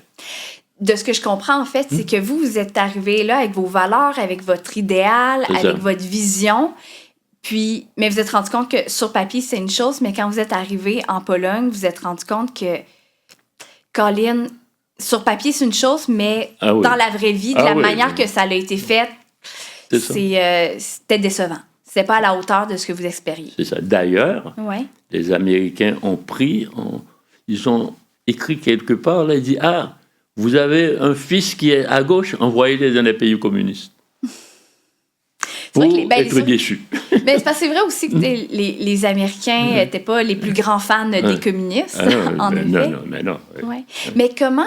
De ce que je comprends, en fait, c'est que vous êtes arrivé là avec vos valeurs, avec votre idéal, avec votre vision, mais vous êtes rendu compte que sur papier, c'est une chose, mais quand vous êtes arrivé en Pologne, vous êtes rendu compte que, Colin, sur papier, c'est une chose, mais dans la vraie vie, de la manière que ça a été fait, c'était décevant. C'était pas à la hauteur de ce que vous espériez. C'est ça. D'ailleurs, les Américains ont ils ont écrit quelque part, là, ils disent, vous avez un fils qui est à gauche, envoyez-les dans les pays communistes. Pour être déçu. Mais c'est parce que c'est vrai aussi que les Américains n'étaient pas les plus grands fans des communistes, en effet. Non. Ouais. Mais comment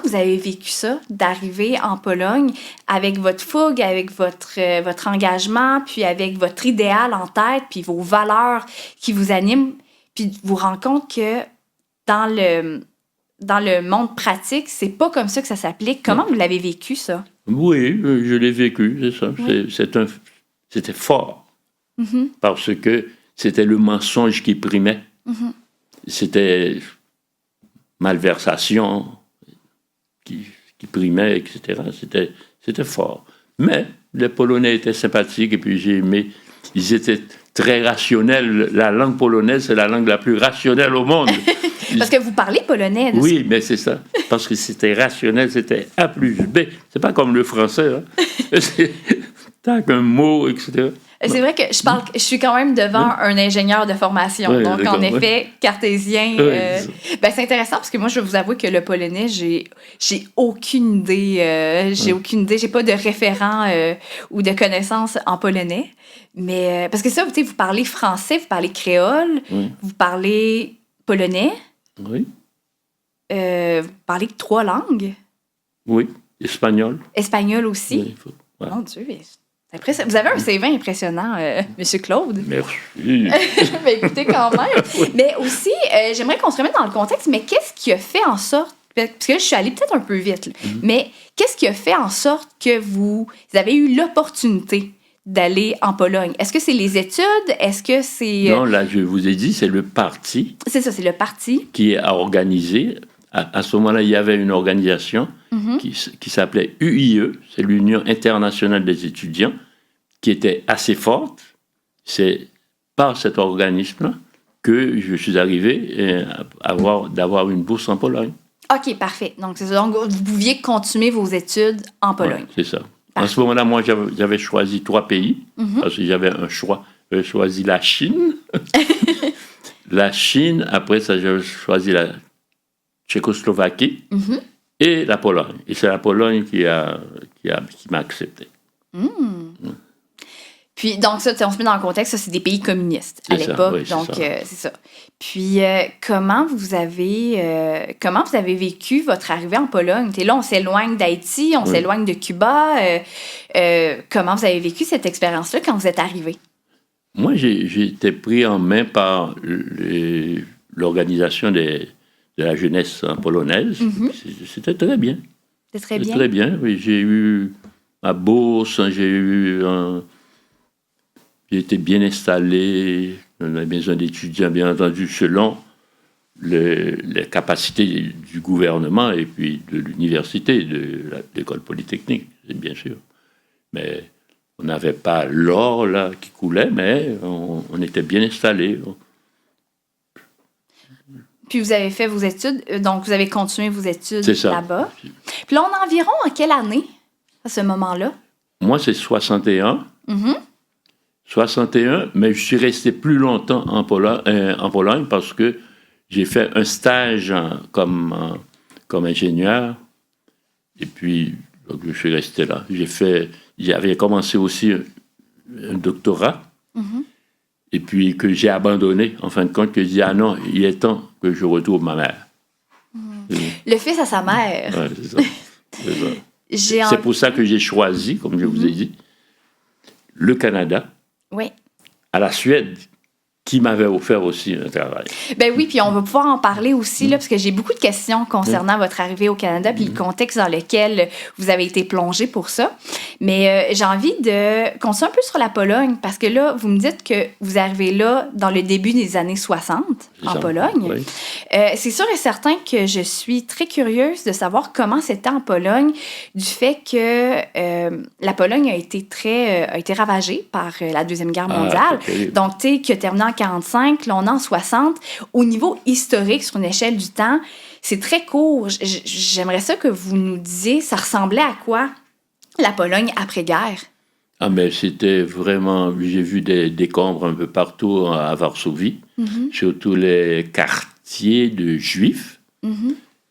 vous avez vécu ça, d'arriver en Pologne avec votre fougue, avec votre engagement, puis avec votre idéal en tête, puis vos valeurs qui vous animent, puis de vous rendre compte que dans le monde pratique, c'est pas comme ça que ça s'applique. Comment vous l'avez vécu, ça? Oui, je l'ai vécu, c'est ça. Oui. C'était fort. Mm-hmm. Parce que c'était le mensonge qui primait. Mm-hmm. C'était malversation qui primait, etc. C'était fort. Mais les Polonais étaient sympathiques et puis j'ai aimé. Ils étaient très rationnels. La langue polonaise, c'est la langue la plus rationnelle au monde. Parce que vous parlez polonais. Oui, mais c'est ça. Parce que c'était rationnel, c'était A plus B. C'est pas comme le français. Hein. Tac, un mot, etc. C'est vrai que je suis quand même devant un ingénieur de formation. Oui, donc, en effet, cartésien. C'est intéressant parce que moi, je vais vous avouer que le polonais, j'ai aucune idée. J'ai pas de référent ou de connaissances en polonais. Mais parce que ça, vous parlez français, vous parlez créole, vous parlez polonais. Oui. Vous parlez 3 langues? Oui. Espagnol. Espagnol aussi? Oui, Mon Dieu, vous avez un CV impressionnant, M. Claude. Merci. Mais écoutez, quand même. Mais aussi, j'aimerais qu'on se remette dans le contexte, mais qu'est-ce qui a fait en sorte, parce que là, je suis allée peut-être un peu vite, mais qu'est-ce qui a fait en sorte que vous avez eu l'opportunité d'aller en Pologne? Est-ce que c'est les études? Est-ce que c'est... Non, là, je vous ai dit, c'est le parti. C'est ça, c'est le parti. Qui a organisé. À ce moment-là, il y avait une organisation qui s'appelait UIE, c'est l'Union internationale des étudiants, qui était assez forte. C'est par cet organisme-là que je suis arrivé d'avoir une bourse en Pologne. OK, parfait. Donc, c'est ça. Donc, vous pouviez continuer vos études en Pologne. Ouais, c'est ça. Parfait. En ce moment-là, moi, j'avais choisi 3 pays, parce que j'avais un choix. J'avais choisi la Chine. La Chine, après ça, j'avais choisi la Tchécoslovaquie et la Pologne. Et c'est la Pologne qui m'a accepté. Puis, donc, ça, on se met dans le contexte, ça, c'est des pays communistes à l'époque. Oui, donc, c'est ça. Puis, comment vous avez vécu votre arrivée en Pologne? Là, on s'éloigne d'Haïti, on s'éloigne de Cuba. Comment vous avez vécu cette expérience-là quand vous êtes arrivé? Moi, j'ai été pris en main par l'organisation de la jeunesse polonaise. C'était très bien. C'était très bien? Très bien, oui. J'ai eu ma bourse, j'ai été bien installé dans la maison d'étudiants, bien entendu, selon les capacités du gouvernement et puis de l'université, de l'école polytechnique, bien sûr. Mais on n'avait pas l'or là qui coulait, mais on était bien installé. Puis vous avez fait vos études, donc vous avez continué vos études là-bas. Puis là, on est environ en quelle année, à ce moment-là? Moi, c'est 61. 61, mais je suis resté plus longtemps en Pologne parce que j'ai fait un stage comme ingénieur. Et puis, donc, je suis resté là. J'avais commencé aussi un doctorat. Et puis que j'ai abandonné, en fin de compte, que je dis, non, il est temps que je retrouve ma mère. Le fils à sa mère. Oui, c'est ça. C'est pour ça que j'ai choisi, comme je vous ai dit, le Canada, à la Suède, qui m'avait offert aussi un travail. Ben oui, puis on va pouvoir en parler aussi, là, parce que j'ai beaucoup de questions concernant votre arrivée au Canada puis le contexte dans lequel vous avez été plongé pour ça. Mais j'ai envie de continuer un peu sur la Pologne, parce que là, vous me dites que vous arrivez là dans le début des années 60 en Pologne. Oui. C'est sûr et certain que je suis très curieuse de savoir comment c'était en Pologne, du fait que la Pologne a été ravagée par la Deuxième Guerre mondiale. Donc, tu sais, qui a terminé en 45, là, on est en 60. Au niveau historique, sur une échelle du temps, c'est très court. J'aimerais ça que vous nous disiez, ça ressemblait à quoi, la Pologne après-guerre? Ah, mais c'était vraiment... J'ai vu des décombres un peu partout à Varsovie, surtout les quartiers de Juifs.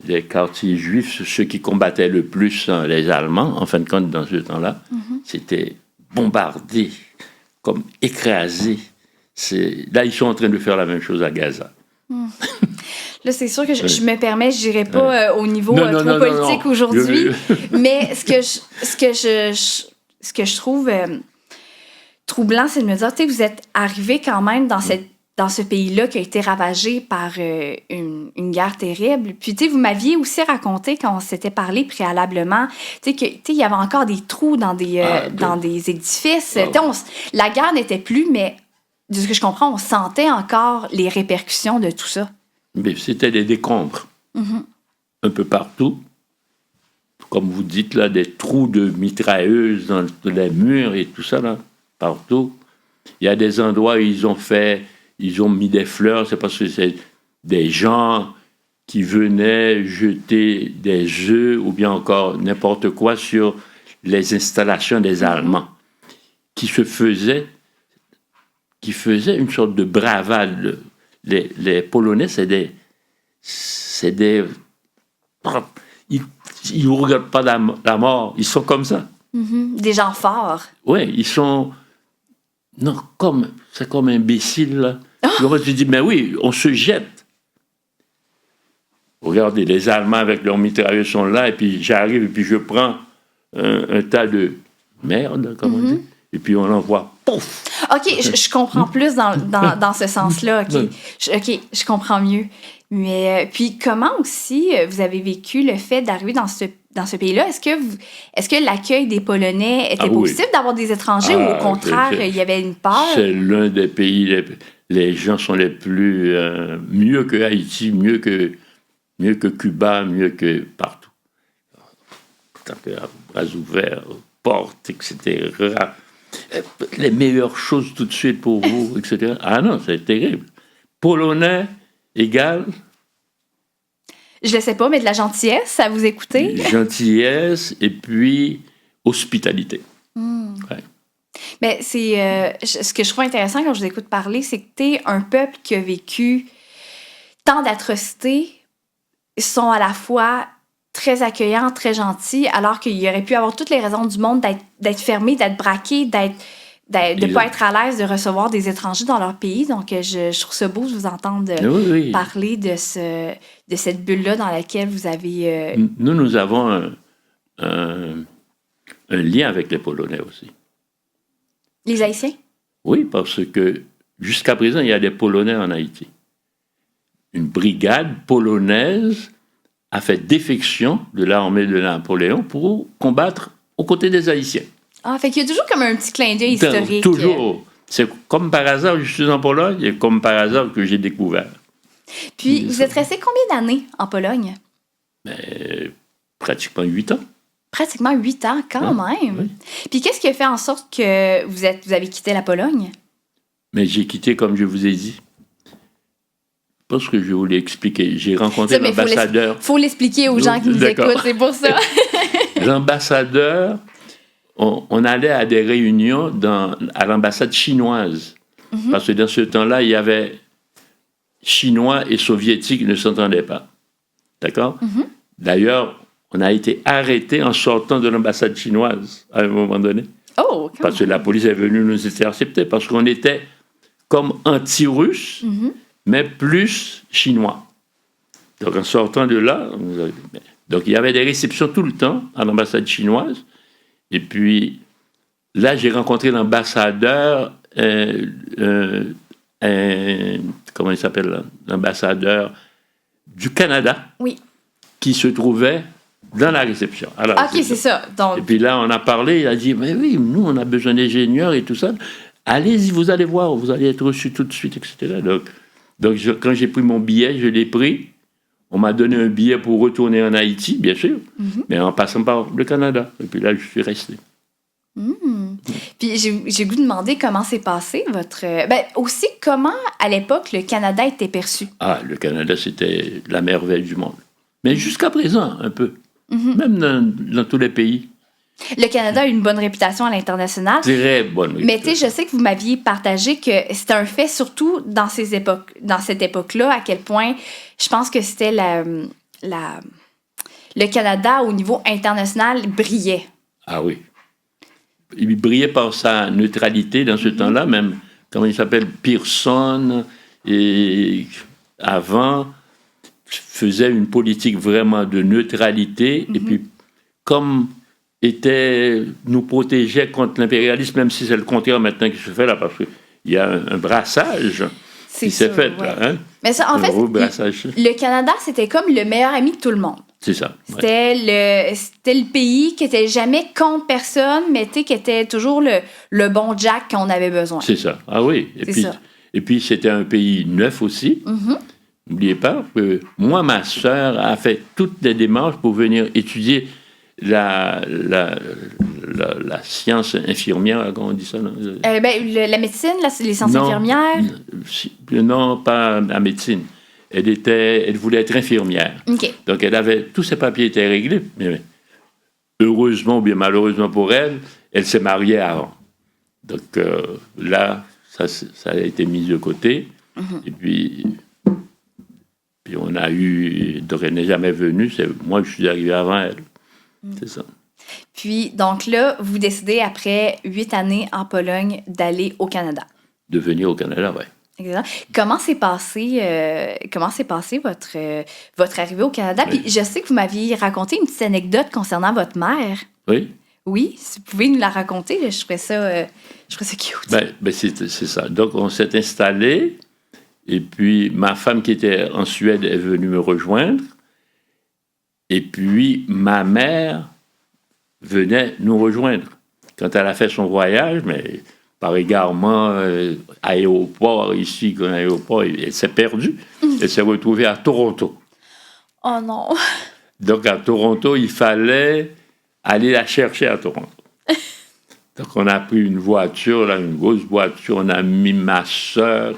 les quartiers juifs, ceux qui combattaient le plus les Allemands, en fin de compte, dans ce temps-là, c'était bombardés, comme écrasés. Là, ils sont en train de faire la même chose à Gaza. Là, c'est sûr que je me permets, je n'irai pas au niveau trop politique aujourd'hui, mais ce que je trouve troublant, c'est de me dire, tu sais, vous êtes arrivé quand même dans ce pays-là qui a été ravagé par une guerre terrible. Puis, tu sais, vous m'aviez aussi raconté, quand on s'était parlé préalablement, tu sais, qu'il y avait encore des trous dans des édifices. La guerre n'était plus, mais de ce que je comprends, on sentait encore les répercussions de tout ça. Mais c'était des décombres. Un peu partout. Comme vous dites, là, des trous de mitrailleuses dans les murs et tout ça, là, partout. Il y a des endroits où ils ont mis des fleurs, c'est parce que c'est des gens qui venaient jeter des œufs ou bien encore n'importe quoi sur les installations des Allemands, qui faisaient une sorte de bravade. Les Polonais, c'est des ils ne regardent pas la mort, ils sont comme ça. Des gens forts. Oui, ils sont... Non, c'est comme imbécile, là. Je dis, mais oui, on se jette. Regardez, les Allemands avec leurs mitrailleuses sont là, et puis j'arrive, et puis je prends un tas de merde, comme on dit, et puis on l'envoie, pouf! OK, je comprends plus dans ce sens-là. OK, je comprends mieux. Mais puis comment aussi vous avez vécu le fait d'arriver dans ce pays-là? Est-ce que l'accueil des Polonais était positif d'avoir des étrangers ou au contraire, il y avait une peur? C'est l'un des pays, les gens sont les plus... mieux que Haïti, mieux que Cuba, mieux que partout. Bras ouverts, portes, etc. Les meilleures choses tout de suite pour vous, etc. Ah non, c'est terrible. Polonais égale... Je le sais pas, mais de la gentillesse à vous écouter. Gentillesse et puis hospitalité. Ouais. Mais c'est ce que je trouve intéressant quand je vous écoute parler, c'est que t'es un peuple qui a vécu tant d'atrocités, sont à la fois très accueillants, très gentils, alors qu'il y aurait pu avoir toutes les raisons du monde d'être fermé, d'être braqué, de ne pas être à l'aise de recevoir des étrangers dans leur pays. Donc, je trouve ça beau de vous entendre parler de cette bulle-là dans laquelle vous avez... Nous avons un lien avec les Polonais aussi. Les Haïtiens? Oui, parce que jusqu'à présent, il y a des Polonais en Haïti. Une brigade polonaise a fait défection de l'armée de Napoléon pour combattre aux côtés des Haïtiens. Ah, fait qu'il y a toujours comme un petit clin d'œil historique. Toujours. C'est comme par hasard, je suis en Pologne, et comme par hasard que j'ai découvert. Puis, vous êtes resté combien d'années en Pologne? Pratiquement 8 ans. Pratiquement 8 ans, quand même. Oui. Puis, qu'est-ce qui a fait en sorte que vous avez quitté la Pologne? Mais j'ai quitté, comme je vous ai dit. Parce que je voulais expliquer. J'ai rencontré l'ambassadeur. Il faut l'expliquer aux gens qui nous écoutent, c'est pour ça. L'ambassadeur, on allait à des réunions à l'ambassade chinoise. Parce que dans ce temps-là, il y avait Chinois et Soviétiques qui ne s'entendaient pas. D'accord? D'ailleurs, on a été arrêtés en sortant de l'ambassade chinoise à un moment donné. Oh, parce que la police est venue nous intercepter. Parce qu'on était comme anti-russes, mais plus chinois. Donc, en sortant de là, donc il y avait des réceptions tout le temps à l'ambassade chinoise. Et puis, là, j'ai rencontré l'ambassadeur, comment il s'appelle, là? L'ambassadeur du Canada, qui se trouvait dans la réception. Alors, OK, c'est ça. Donc... Et puis là, on a parlé, il a dit, mais oui, nous, on a besoin d'ingénieurs et tout ça. Allez-y, vous allez voir, vous allez être reçus tout de suite, etc. Donc quand j'ai pris mon billet, je l'ai pris. On m'a donné un billet pour retourner en Haïti, bien sûr, mais en passant par le Canada. Et puis là, je suis resté. Puis j'ai goût de demander comment s'est passé votre... aussi, comment, à l'époque, le Canada était perçu? Ah, le Canada, c'était la merveille du monde. Mais jusqu'à présent, un peu. Même dans tous les pays. Le Canada a une bonne réputation à l'international. Très bonne réputation. Mais tu sais, je sais que vous m'aviez partagé que c'était un fait, surtout dans cette époque-là, à quel point je pense que c'était le Canada, au niveau international, brillait. Ah oui. Il brillait par sa neutralité dans ce temps-là, même, comment il s'appelle, Pearson, et avant, faisait une politique vraiment de neutralité, et puis, comme nous protégeait contre l'impérialisme, même si c'est le contraire maintenant qui se fait là, parce qu'il y a un brassage qui s'est fait, là. Hein? Mais ça, en fait, le Canada, c'était comme le meilleur ami de tout le monde. C'est ça. C'était le pays qui n'était jamais contre personne, mais qui était toujours le bon Jack qu'on avait besoin. C'est ça. Ah oui. Et puis, c'était un pays neuf aussi. N'oubliez pas que moi, ma sœur a fait toutes les démarches pour venir étudier la science infirmière, comment on dit ça? La médecine, les sciences infirmières? Non, pas la médecine. Elle voulait être infirmière. Okay. Donc, tous ses papiers étaient réglés. Mais heureusement ou bien malheureusement pour elle, elle s'est mariée avant. Donc, là, ça a été mis de côté. Et puis on a eu... Donc, elle n'est jamais venue. C'est moi que je suis arrivé avant elle. C'est ça. Puis, donc là, vous décidez, après 8 années en Pologne, d'aller au Canada. De venir au Canada, oui. Exactement. Comment s'est passé votre arrivée au Canada? Oui. Puis je sais que vous m'aviez raconté une petite anecdote concernant votre mère. Oui. Oui, si vous pouvez nous la raconter, je ferais ça cute. Ben c'est ça. Donc, on s'est installé, et puis ma femme qui était en Suède est venue me rejoindre, et puis ma mère venait nous rejoindre. Quand elle a fait son voyage, mais... par égarement, aéroport, ici, elle s'est perdue. Elle s'est retrouvée à Toronto. Oh non! Donc, à Toronto, il fallait aller la chercher à Toronto. Donc, on a pris une voiture, là, une grosse voiture. On a mis ma soeur,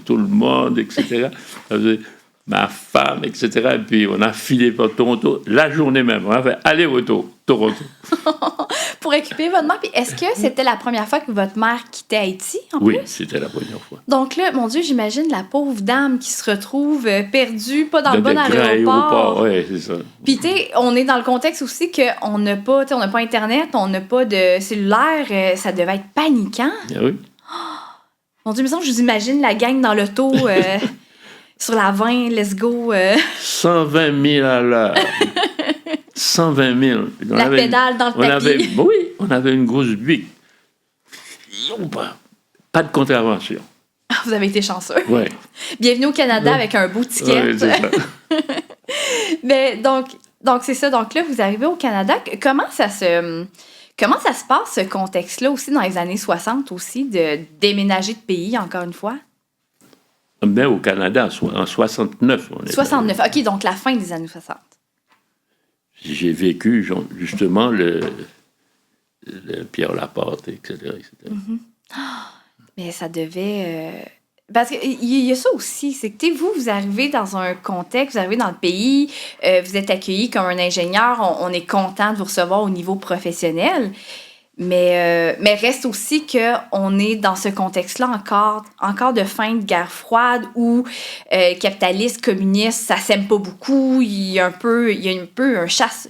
tout le monde, etc. Ma femme, etc. Et puis, on a filé pour Toronto la journée même. On a fait aller-retour, Toronto. Pour récupérer votre mère. Puis est-ce que c'était la première fois que votre mère quittait Haïti, en plus? Oui, c'était la première fois. Donc là, mon Dieu, j'imagine la pauvre dame qui se retrouve perdue, pas dans le bon aéroport. Oui, c'est ça. Puis tu sais, on est dans le contexte aussi qu'on n'a pas, Internet, on n'a pas de cellulaire. Ça devait être paniquant. Ah oui. Mon Dieu, mais ça, je vous imagine la gang dans l'auto... sur la 20, let's go. 120 000 à l'heure. 120 000. Pédale dans le tapis. Oui, on avait une grosse buick. Pas de contravention. Vous avez été chanceux. Oui. Bienvenue au Canada avec un beau ticket. Oui, c'est ça. Mais donc c'est ça. Donc là, vous arrivez au Canada. Comment ça se passe, ce contexte-là, aussi dans les années 60, aussi, de déménager de pays, encore une fois? Mais au Canada, en 69. 69, OK, donc la fin des années 60. J'ai vécu, justement, le Pierre Laporte, etc. Mais ça devait... Parce qu'il y a ça aussi, c'est que vous arrivez dans un contexte, vous arrivez dans le pays, vous êtes accueilli comme un ingénieur, on est content de vous recevoir au niveau professionnel, mais reste aussi qu'on est dans ce contexte-là encore de fin de guerre froide où capitaliste, communiste, ça s'aime pas beaucoup, il y a un peu une chasse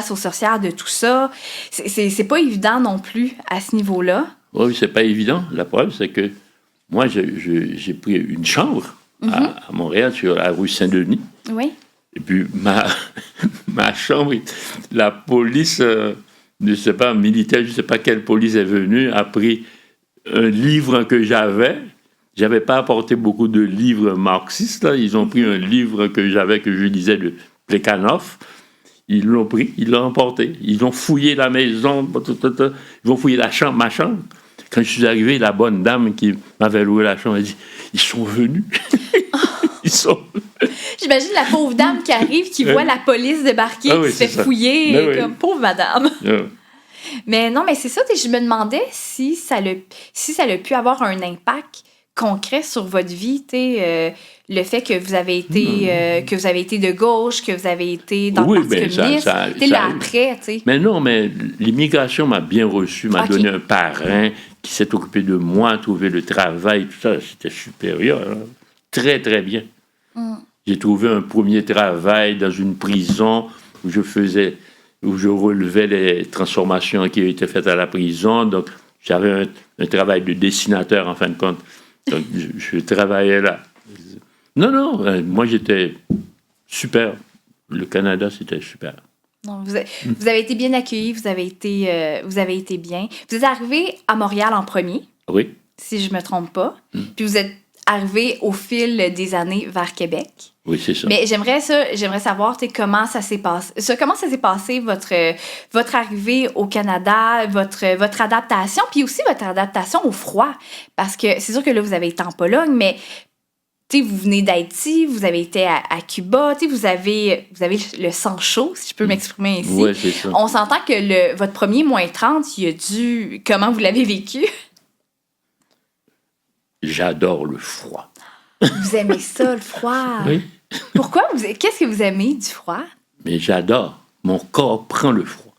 aux sorcières de tout ça. C'est pas évident non plus à ce niveau-là. Oui, c'est pas évident. La preuve, c'est que moi, j'ai pris une chambre à Montréal, sur la rue Saint-Denis. Oui. Et puis, ma chambre, la police, je ne sais pas, militaire, je ne sais pas quelle police est venue, a pris un livre que j'avais. Je n'avais pas apporté beaucoup de livres marxistes, là. Ils ont pris un livre que je lisais, de Plekhanov. Ils l'ont pris, ils l'ont emporté. Ils ont fouillé la maison, ils ont fouillé ma chambre. Quand je suis arrivé, la bonne dame qui m'avait loué la chambre a dit « Ils sont venus. » Ils sont... J'imagine la pauvre dame qui arrive, qui voit la police débarquer, qui se fait fouiller, comme pauvre madame. Mais non, mais c'est ça, je me demandais si ça a pu avoir un impact concret sur votre vie, le fait que vous avez été de gauche, que vous avez été dans le Parti communiste, après, tu sais. Mais non, mais l'immigration m'a bien reçu, m'a donné un parrain qui s'est occupé de moi, trouvé le travail, tout ça, c'était supérieur, hein. Très, très bien. j'ai trouvé un premier travail dans une prison où je relevais les transformations qui étaient faites à la prison. Donc, j'avais un travail de dessinateur, en fin de compte. Donc, je travaillais là. Non, moi, j'étais super. Le Canada, c'était super. Non, vous avez été bien accueillis, vous avez été bien. Vous êtes arrivé à Montréal en premier, Oui. si je ne me trompe pas. Puis vous êtes arrivé au fil des années vers Québec. Oui, c'est ça. Mais j'aimerais savoir comment ça s'est passé. Comment ça s'est passé, votre arrivée au Canada, votre adaptation, puis aussi votre adaptation au froid. Parce que c'est sûr que là, vous avez été en Pologne, mais vous venez d'Haïti, vous avez été à Cuba, vous avez le sang chaud, si je peux m'exprimer ainsi. Oui, c'est ça. On s'entend que votre premier -30, il a dû... Comment vous l'avez vécu? J'adore le froid. Vous aimez ça, le froid? Oui. Pourquoi? Qu'est-ce que vous aimez du froid? Mais j'adore. Mon corps prend le froid.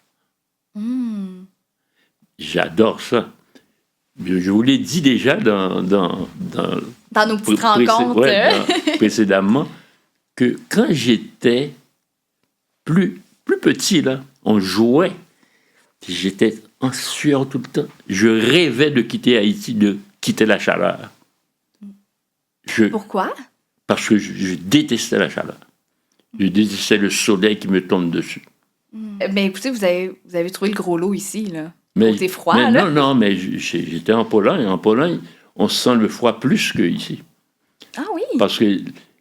J'adore ça. Je vous l'ai dit déjà dans nos petites rencontres. Précédemment, que quand j'étais plus petit, là, on jouait. J'étais en sueur tout le temps. Je rêvais de quitter Haïti, de quitter la chaleur. Pourquoi? Parce que je détestais la chaleur. Je détestais le soleil qui me tombe dessus. Ben écoutez, vous avez trouvé le gros lot ici, là. Côté froid, là. Non, mais j'étais en Pologne. En Pologne, on sent le froid plus qu'ici. Ah oui? Parce que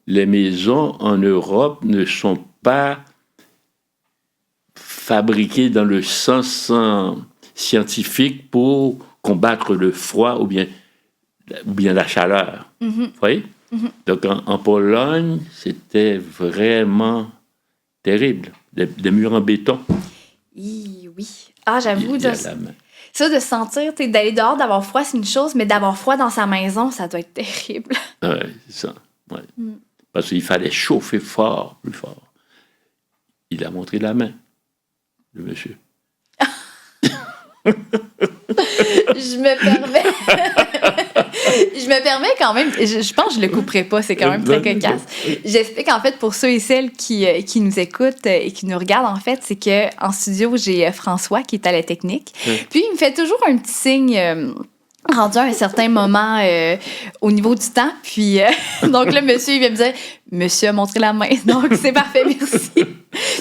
les maisons en Europe ne sont pas fabriquées dans le sens scientifique pour combattre le froid ou bien la chaleur. Vous voyez? Donc, en Pologne, c'était vraiment terrible. Des murs en béton. Oui. Ah, j'avoue, ça de sentir, d'aller dehors, d'avoir froid, c'est une chose, mais d'avoir froid dans sa maison, ça doit être terrible. Oui, c'est ça. Ouais. Parce qu'il fallait chauffer fort, plus fort. Il a montré la main, le monsieur. Je me permets quand même, je pense que je le couperai pas, c'est quand même très cocasse. J'explique en fait pour ceux et celles qui nous écoutent et qui nous regardent en fait, c'est qu'en studio, j'ai François qui est à la technique. Puis il me fait toujours un petit signe rendu à un certain moment au niveau du temps. Puis donc là, monsieur, il vient me dire « Monsieur a montré la main. » Donc c'est parfait, merci.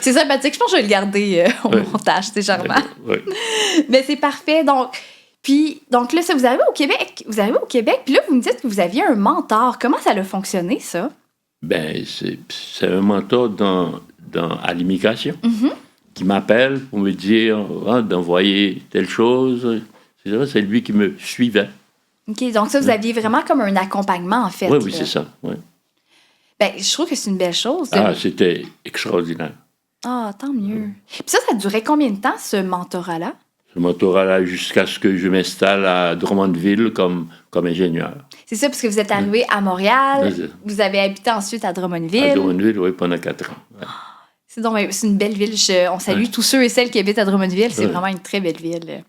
C'est sympathique. Je pense que je vais le garder au montage, c'est charmant. Mais c'est parfait. Donc là, ça, vous arrivez au Québec. Puis là, vous me dites que vous aviez un mentor. Comment ça a fonctionné, ça? Ben, c'est un mentor à l'immigration qui m'appelle pour me dire d'envoyer telle chose. C'est lui qui me suivait. OK, donc ça, vous aviez vraiment comme un accompagnement, en fait. Oui, c'est ça. Oui. Ben, je trouve que c'est une belle chose. C'était extraordinaire. Ah, tant mieux. Puis ça durait combien de temps, ce mentorat-là? Ce mentorat-là, jusqu'à ce que je m'installe à Drummondville comme ingénieur. C'est ça, parce que vous êtes arrivé à Montréal, vous avez habité ensuite à Drummondville. À Drummondville, oui, pendant 4 ans. Ouais. C'est une belle ville. On salue tous ceux et celles qui habitent à Drummondville. C'est vraiment une très belle ville.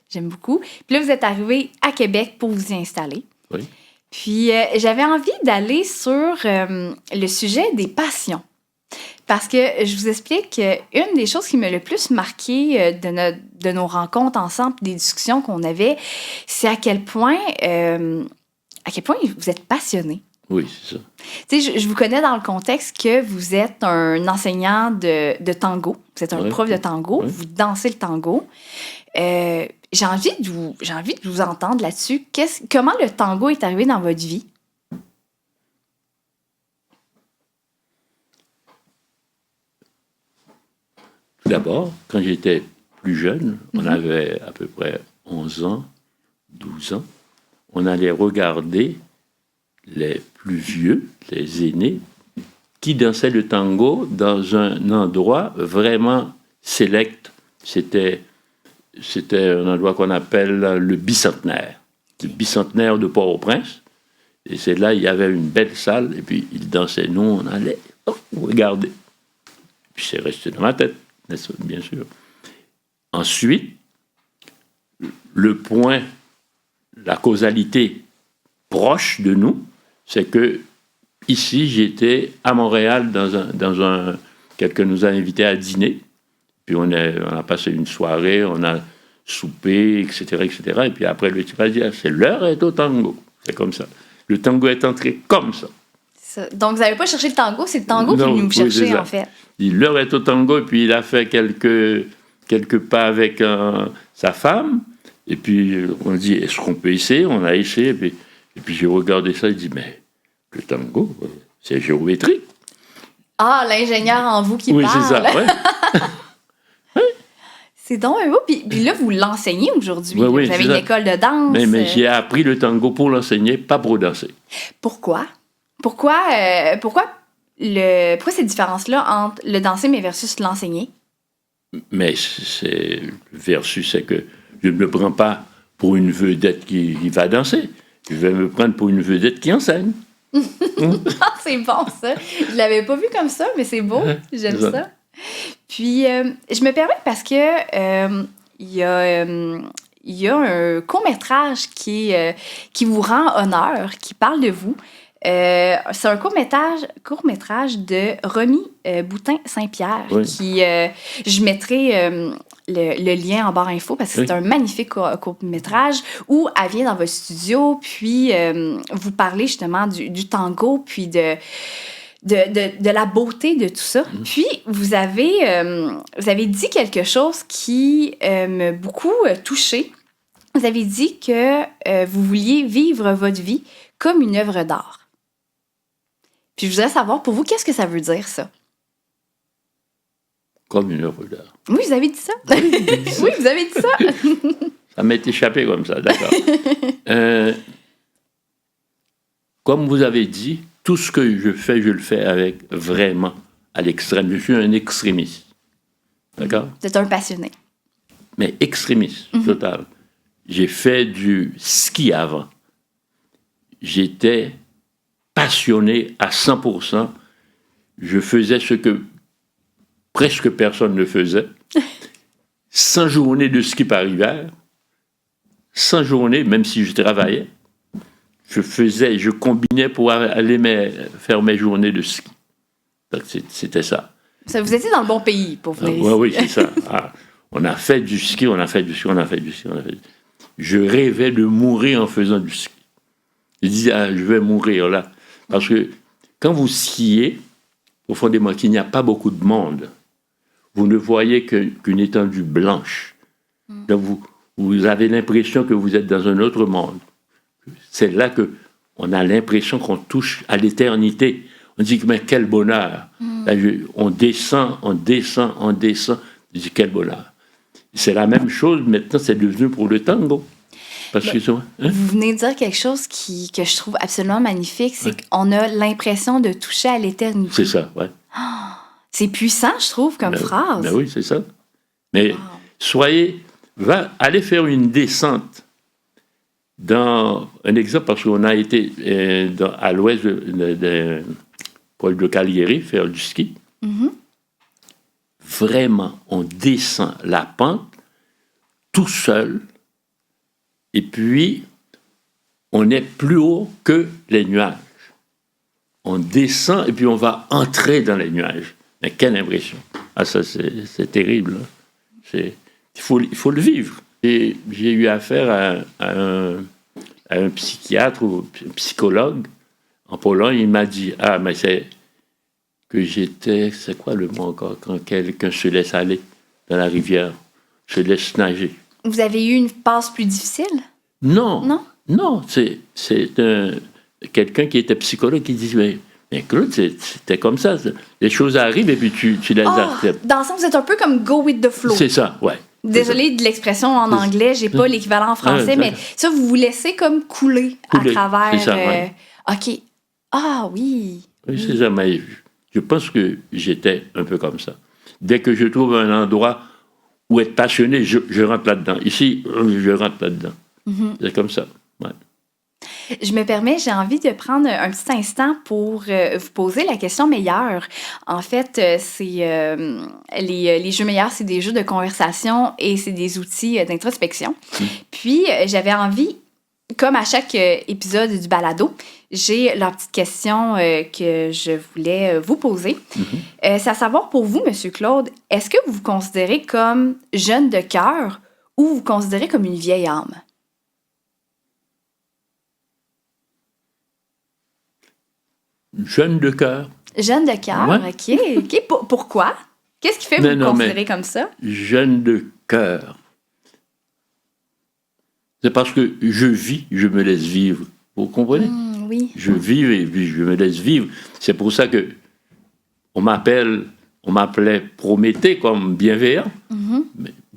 J'aime beaucoup. Puis là, vous êtes arrivé à Québec pour vous y installer. Oui. Puis j'avais envie d'aller sur le sujet des passions. Parce que je vous explique une des choses qui m'a le plus marqué de nos rencontres ensemble, des discussions qu'on avait, c'est à quel point vous êtes passionné. Oui, c'est ça. Tu sais, je vous connais dans le contexte que vous êtes un enseignant de tango. Vous êtes un prof de tango. Oui. Vous dansez le tango. J'ai envie de vous entendre là-dessus. Comment le tango est arrivé dans votre vie? Tout d'abord, quand j'étais plus jeune, on avait à peu près 11 ans, 12 ans, on allait regarder les plus vieux, les aînés, qui dansaient le tango dans un endroit vraiment select. C'était un endroit qu'on appelle le Bicentenaire. Le Bicentenaire de Port-au-Prince. Et c'est là, il y avait une belle salle, et puis ils dansaient. Nous, on allait regarder. Puis c'est resté dans ma tête, bien sûr. Ensuite, le point, la causalité proche de nous, c'est que ici, j'étais à Montréal quelqu'un nous a invités à dîner. Puis on a passé une soirée, on a soupé, etc., etc. Et puis après, le type a dit, c'est l'heure est au tango. C'est comme ça. Le tango est entré comme ça. Donc, vous n'avez pas cherché le tango, c'est le tango qui est venu vous chercher, en fait. L'heure est au tango, et puis il a fait quelques pas avec sa femme. Et puis on dit, est-ce qu'on peut essayer? On a essayé. Et puis j'ai regardé ça, il dit, mais le tango, c'est géométrique. Ah, l'ingénieur en vous qui parle. Oui, c'est ça, ouais. C'est donc un beau. Puis là, vous l'enseignez aujourd'hui. Oui, vous avez une école de danse. Mais j'ai appris le tango pour l'enseigner, pas pour danser. Pourquoi? Pourquoi cette différence-là entre le danser mais versus l'enseigner? Mais c'est versus, c'est que je ne me prends pas pour une vedette qui va danser. Je vais me prendre pour une vedette qui enseigne. C'est bon, ça. Je l'avais pas vu comme ça, mais c'est beau. J'aime ça. Puis, je me permets parce que il y a un court-métrage qui vous rend honneur, qui parle de vous. C'est un court-métrage de Romy Boutin-Saint-Pierre. Oui. Je mettrai le lien en barre info parce que c'est un magnifique court-métrage où elle vient dans votre studio, puis vous parlez justement du tango, puis de la beauté de tout ça. Puis, vous avez dit quelque chose qui m'a beaucoup touchée. Vous avez dit que vous vouliez vivre votre vie comme une œuvre d'art. Puis, je voudrais savoir, pour vous, qu'est-ce que ça veut dire, ça? Comme une œuvre d'art. Oui, vous avez dit ça. Oui, vous avez dit ça. Ça m'est échappé comme ça, d'accord. Comme vous avez dit, tout ce que je le fais avec vraiment à l'extrême. Je suis un extrémiste. D'accord? Vous êtes un passionné. Mais extrémiste, total. J'ai fait du ski avant. J'étais passionné à 100%. Je faisais ce que presque personne ne faisait. 100 journées de ski par hiver. 100 journées, même si je travaillais. Je combinais pour aller faire mes journées de ski. Donc, c'était ça. Vous étiez dans le bon pays pour venir ici. Oui, c'est ça. On a fait du ski. Je rêvais de mourir en faisant du ski. Je disais, je vais mourir là. Parce que quand vous skiez, profondément, qu'il n'y a pas beaucoup de monde, vous ne voyez qu'une étendue blanche. Donc vous avez l'impression que vous êtes dans un autre monde. C'est là qu'on a l'impression qu'on touche à l'éternité. On dit, mais quel bonheur. Là, on descend. Je dis, quel bonheur. C'est la même chose, maintenant, c'est devenu pour le tango. Parce que, vous venez de dire quelque chose que je trouve absolument magnifique, c'est qu'on a l'impression de toucher à l'éternité. C'est ça, oui. C'est puissant, je trouve, comme phrase. Ben oui, c'est ça. Mais allez faire une descente dans un exemple, parce qu'on a été à l'ouest de Calgary faire du ski. Vraiment, on descend la pente tout seul, et puis on est plus haut que les nuages. On descend et puis on va entrer dans les nuages. Mais quelle impression! Ah, ça, c'est terrible. Il faut le vivre. Et j'ai eu affaire à un psychiatre ou un psychologue en Pologne. Il m'a dit, mais c'est que j'étais... C'est quoi le mot encore? Quand quelqu'un se laisse aller dans la rivière, se laisse nager. Vous avez eu une passe plus difficile? Non. C'est quelqu'un qui était psychologue qui dit, mais Claude, c'était comme ça. Les choses arrivent et puis tu les acceptes. Dans le sens, vous êtes un peu comme go with the flow. C'est ça, ouais. Désolée de l'expression en anglais, j'ai pas l'équivalent en français, mais ça, vous vous laissez comme couler à travers... C'est ça, ouais. OK. Ah oui. Oui, c'est ça, mais je pense que j'étais un peu comme ça. Dès que je trouve un endroit où être passionné, je rentre là-dedans. Ici, je rentre là-dedans. C'est comme ça, ouais. Je me permets, j'ai envie de prendre un petit instant pour vous poser la question meilleure. En fait, c'est les jeux meilleurs, c'est des jeux de conversation et c'est des outils d'introspection. Puis, j'avais envie comme à chaque épisode du balado, j'ai leur petite question que je voulais vous poser. C'est à savoir pour vous, M. Claude, est-ce que vous vous considérez comme jeune de cœur ou vous vous considérez comme une vieille âme? Jeune de cœur. Jeune de cœur, Ouais. OK. Pourquoi? Qu'est-ce qui fait que vous vous considérez comme ça? Jeune de cœur. C'est parce que je vis, je me laisse vivre. Vous comprenez? Oui. Je vis et puis je me laisse vivre. C'est pour ça que on m'appelait Prométhée comme bienveillant.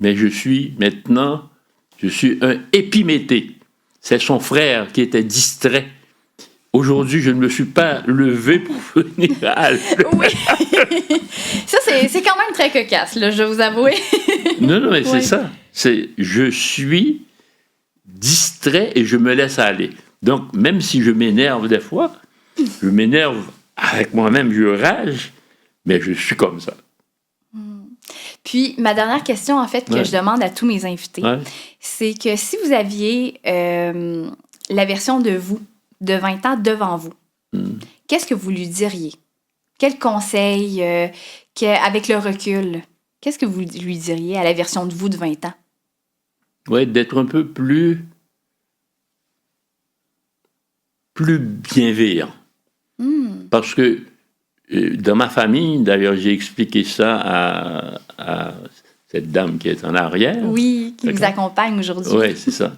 Mais je suis un Épiméthée. C'est son frère qui était distrait. Aujourd'hui, je ne me suis pas levé pour venir à l'heure. Oui. Ça, c'est quand même très cocasse, là, je vais vous avouer. Non, mais c'est ça. Je suis distrait et je me laisse aller. Donc, même si je m'énerve des fois, je m'énerve avec moi-même, je rage, mais je suis comme ça. Puis, ma dernière question, en fait, que je demande à tous mes invités, c'est que si vous aviez la version de vous, de 20 ans devant vous, qu'est-ce que vous lui diriez? Quel conseil, avec le recul, qu'est-ce que vous lui diriez à la version de vous de 20 ans? Oui, d'être un peu plus bienveillant. Parce que dans ma famille, d'ailleurs, j'ai expliqué ça à cette dame qui est en arrière. Oui, qui nous accompagne aujourd'hui. Oui, c'est ça.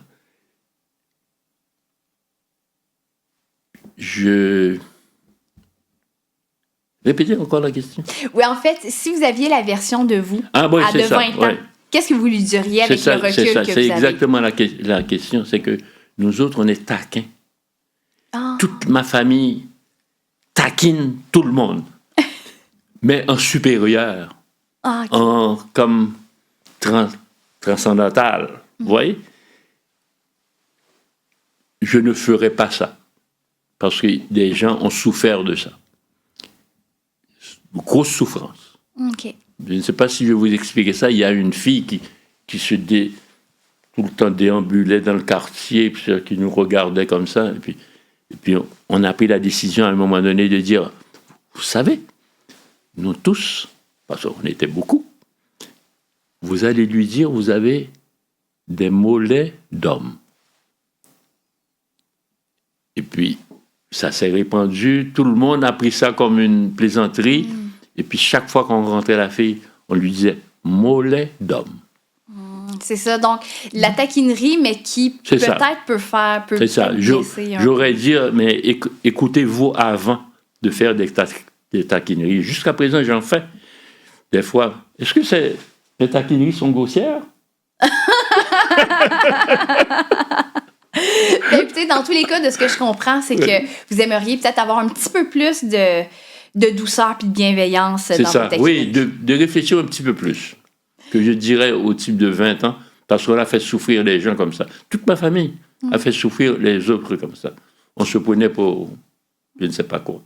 Répétez encore la question. Oui, en fait, si vous aviez la version de vous à de 20 ans, qu'est-ce que vous lui diriez avec le recul que vous avez? C'est exactement la question. C'est que nous autres, on est taquins. Toute ma famille taquine tout le monde. Mais en supérieur. En comme transcendantal. Vous voyez? Je ne ferai pas ça. Parce que des gens ont souffert de ça. Grosse souffrance. OK. Je ne sais pas si je vais vous expliquer ça. Il y a une fille qui tout le temps déambulait dans le quartier, puis qui nous regardait comme ça. Et puis on a pris la décision à un moment donné de dire, vous savez, nous tous, parce qu'on était beaucoup, vous allez lui dire, vous avez des mollets d'homme. Et puis, ça s'est répandu, tout le monde a pris ça comme une plaisanterie, et puis chaque fois qu'on rentrait la fille, on lui disait « mollet d'homme ». C'est ça, donc la taquinerie, mais qui peut-être peut faire... C'est ça, j'aurais dit, mais écoutez-vous avant de faire des taquineries. Jusqu'à présent, j'en fais. Des fois, est-ce que les taquineries sont grossières? Écoutez, dans tous les cas, de ce que je comprends, c'est que vous aimeriez peut-être avoir un petit peu plus de douceur et de bienveillance dans votre technique. Oui, de réfléchir un petit peu plus. Que je dirais au type de 20 ans, parce qu'on a fait souffrir les gens comme ça. Toute ma famille a fait souffrir les autres comme ça. On se prenait pour je ne sais pas quoi.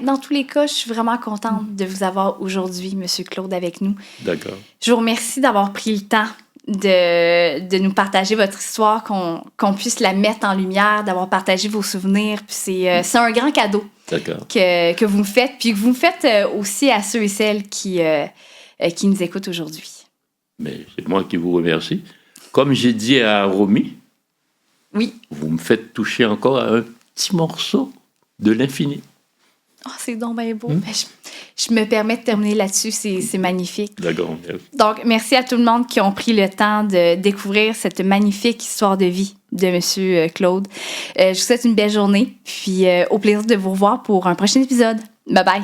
Dans tous les cas, je suis vraiment contente de vous avoir aujourd'hui, M. Claude, avec nous. D'accord. Je vous remercie d'avoir pris le temps de nous partager votre histoire, qu'on puisse la mettre en lumière, d'avoir partagé vos souvenirs. Puis c'est un grand cadeau que vous me faites, puis que vous me faites aussi à ceux et celles qui nous écoutent aujourd'hui. Mais c'est moi qui vous remercie. Comme j'ai dit à Romy, vous me faites toucher encore à un petit morceau de l'infini. Oh, c'est donc bien beau. Je me permets de terminer là-dessus. C'est magnifique. D'accord. Merci. Donc, merci à tout le monde qui ont pris le temps de découvrir cette magnifique histoire de vie de M. Claude. Je vous souhaite une belle journée. Puis, au plaisir de vous revoir pour un prochain épisode. Bye bye.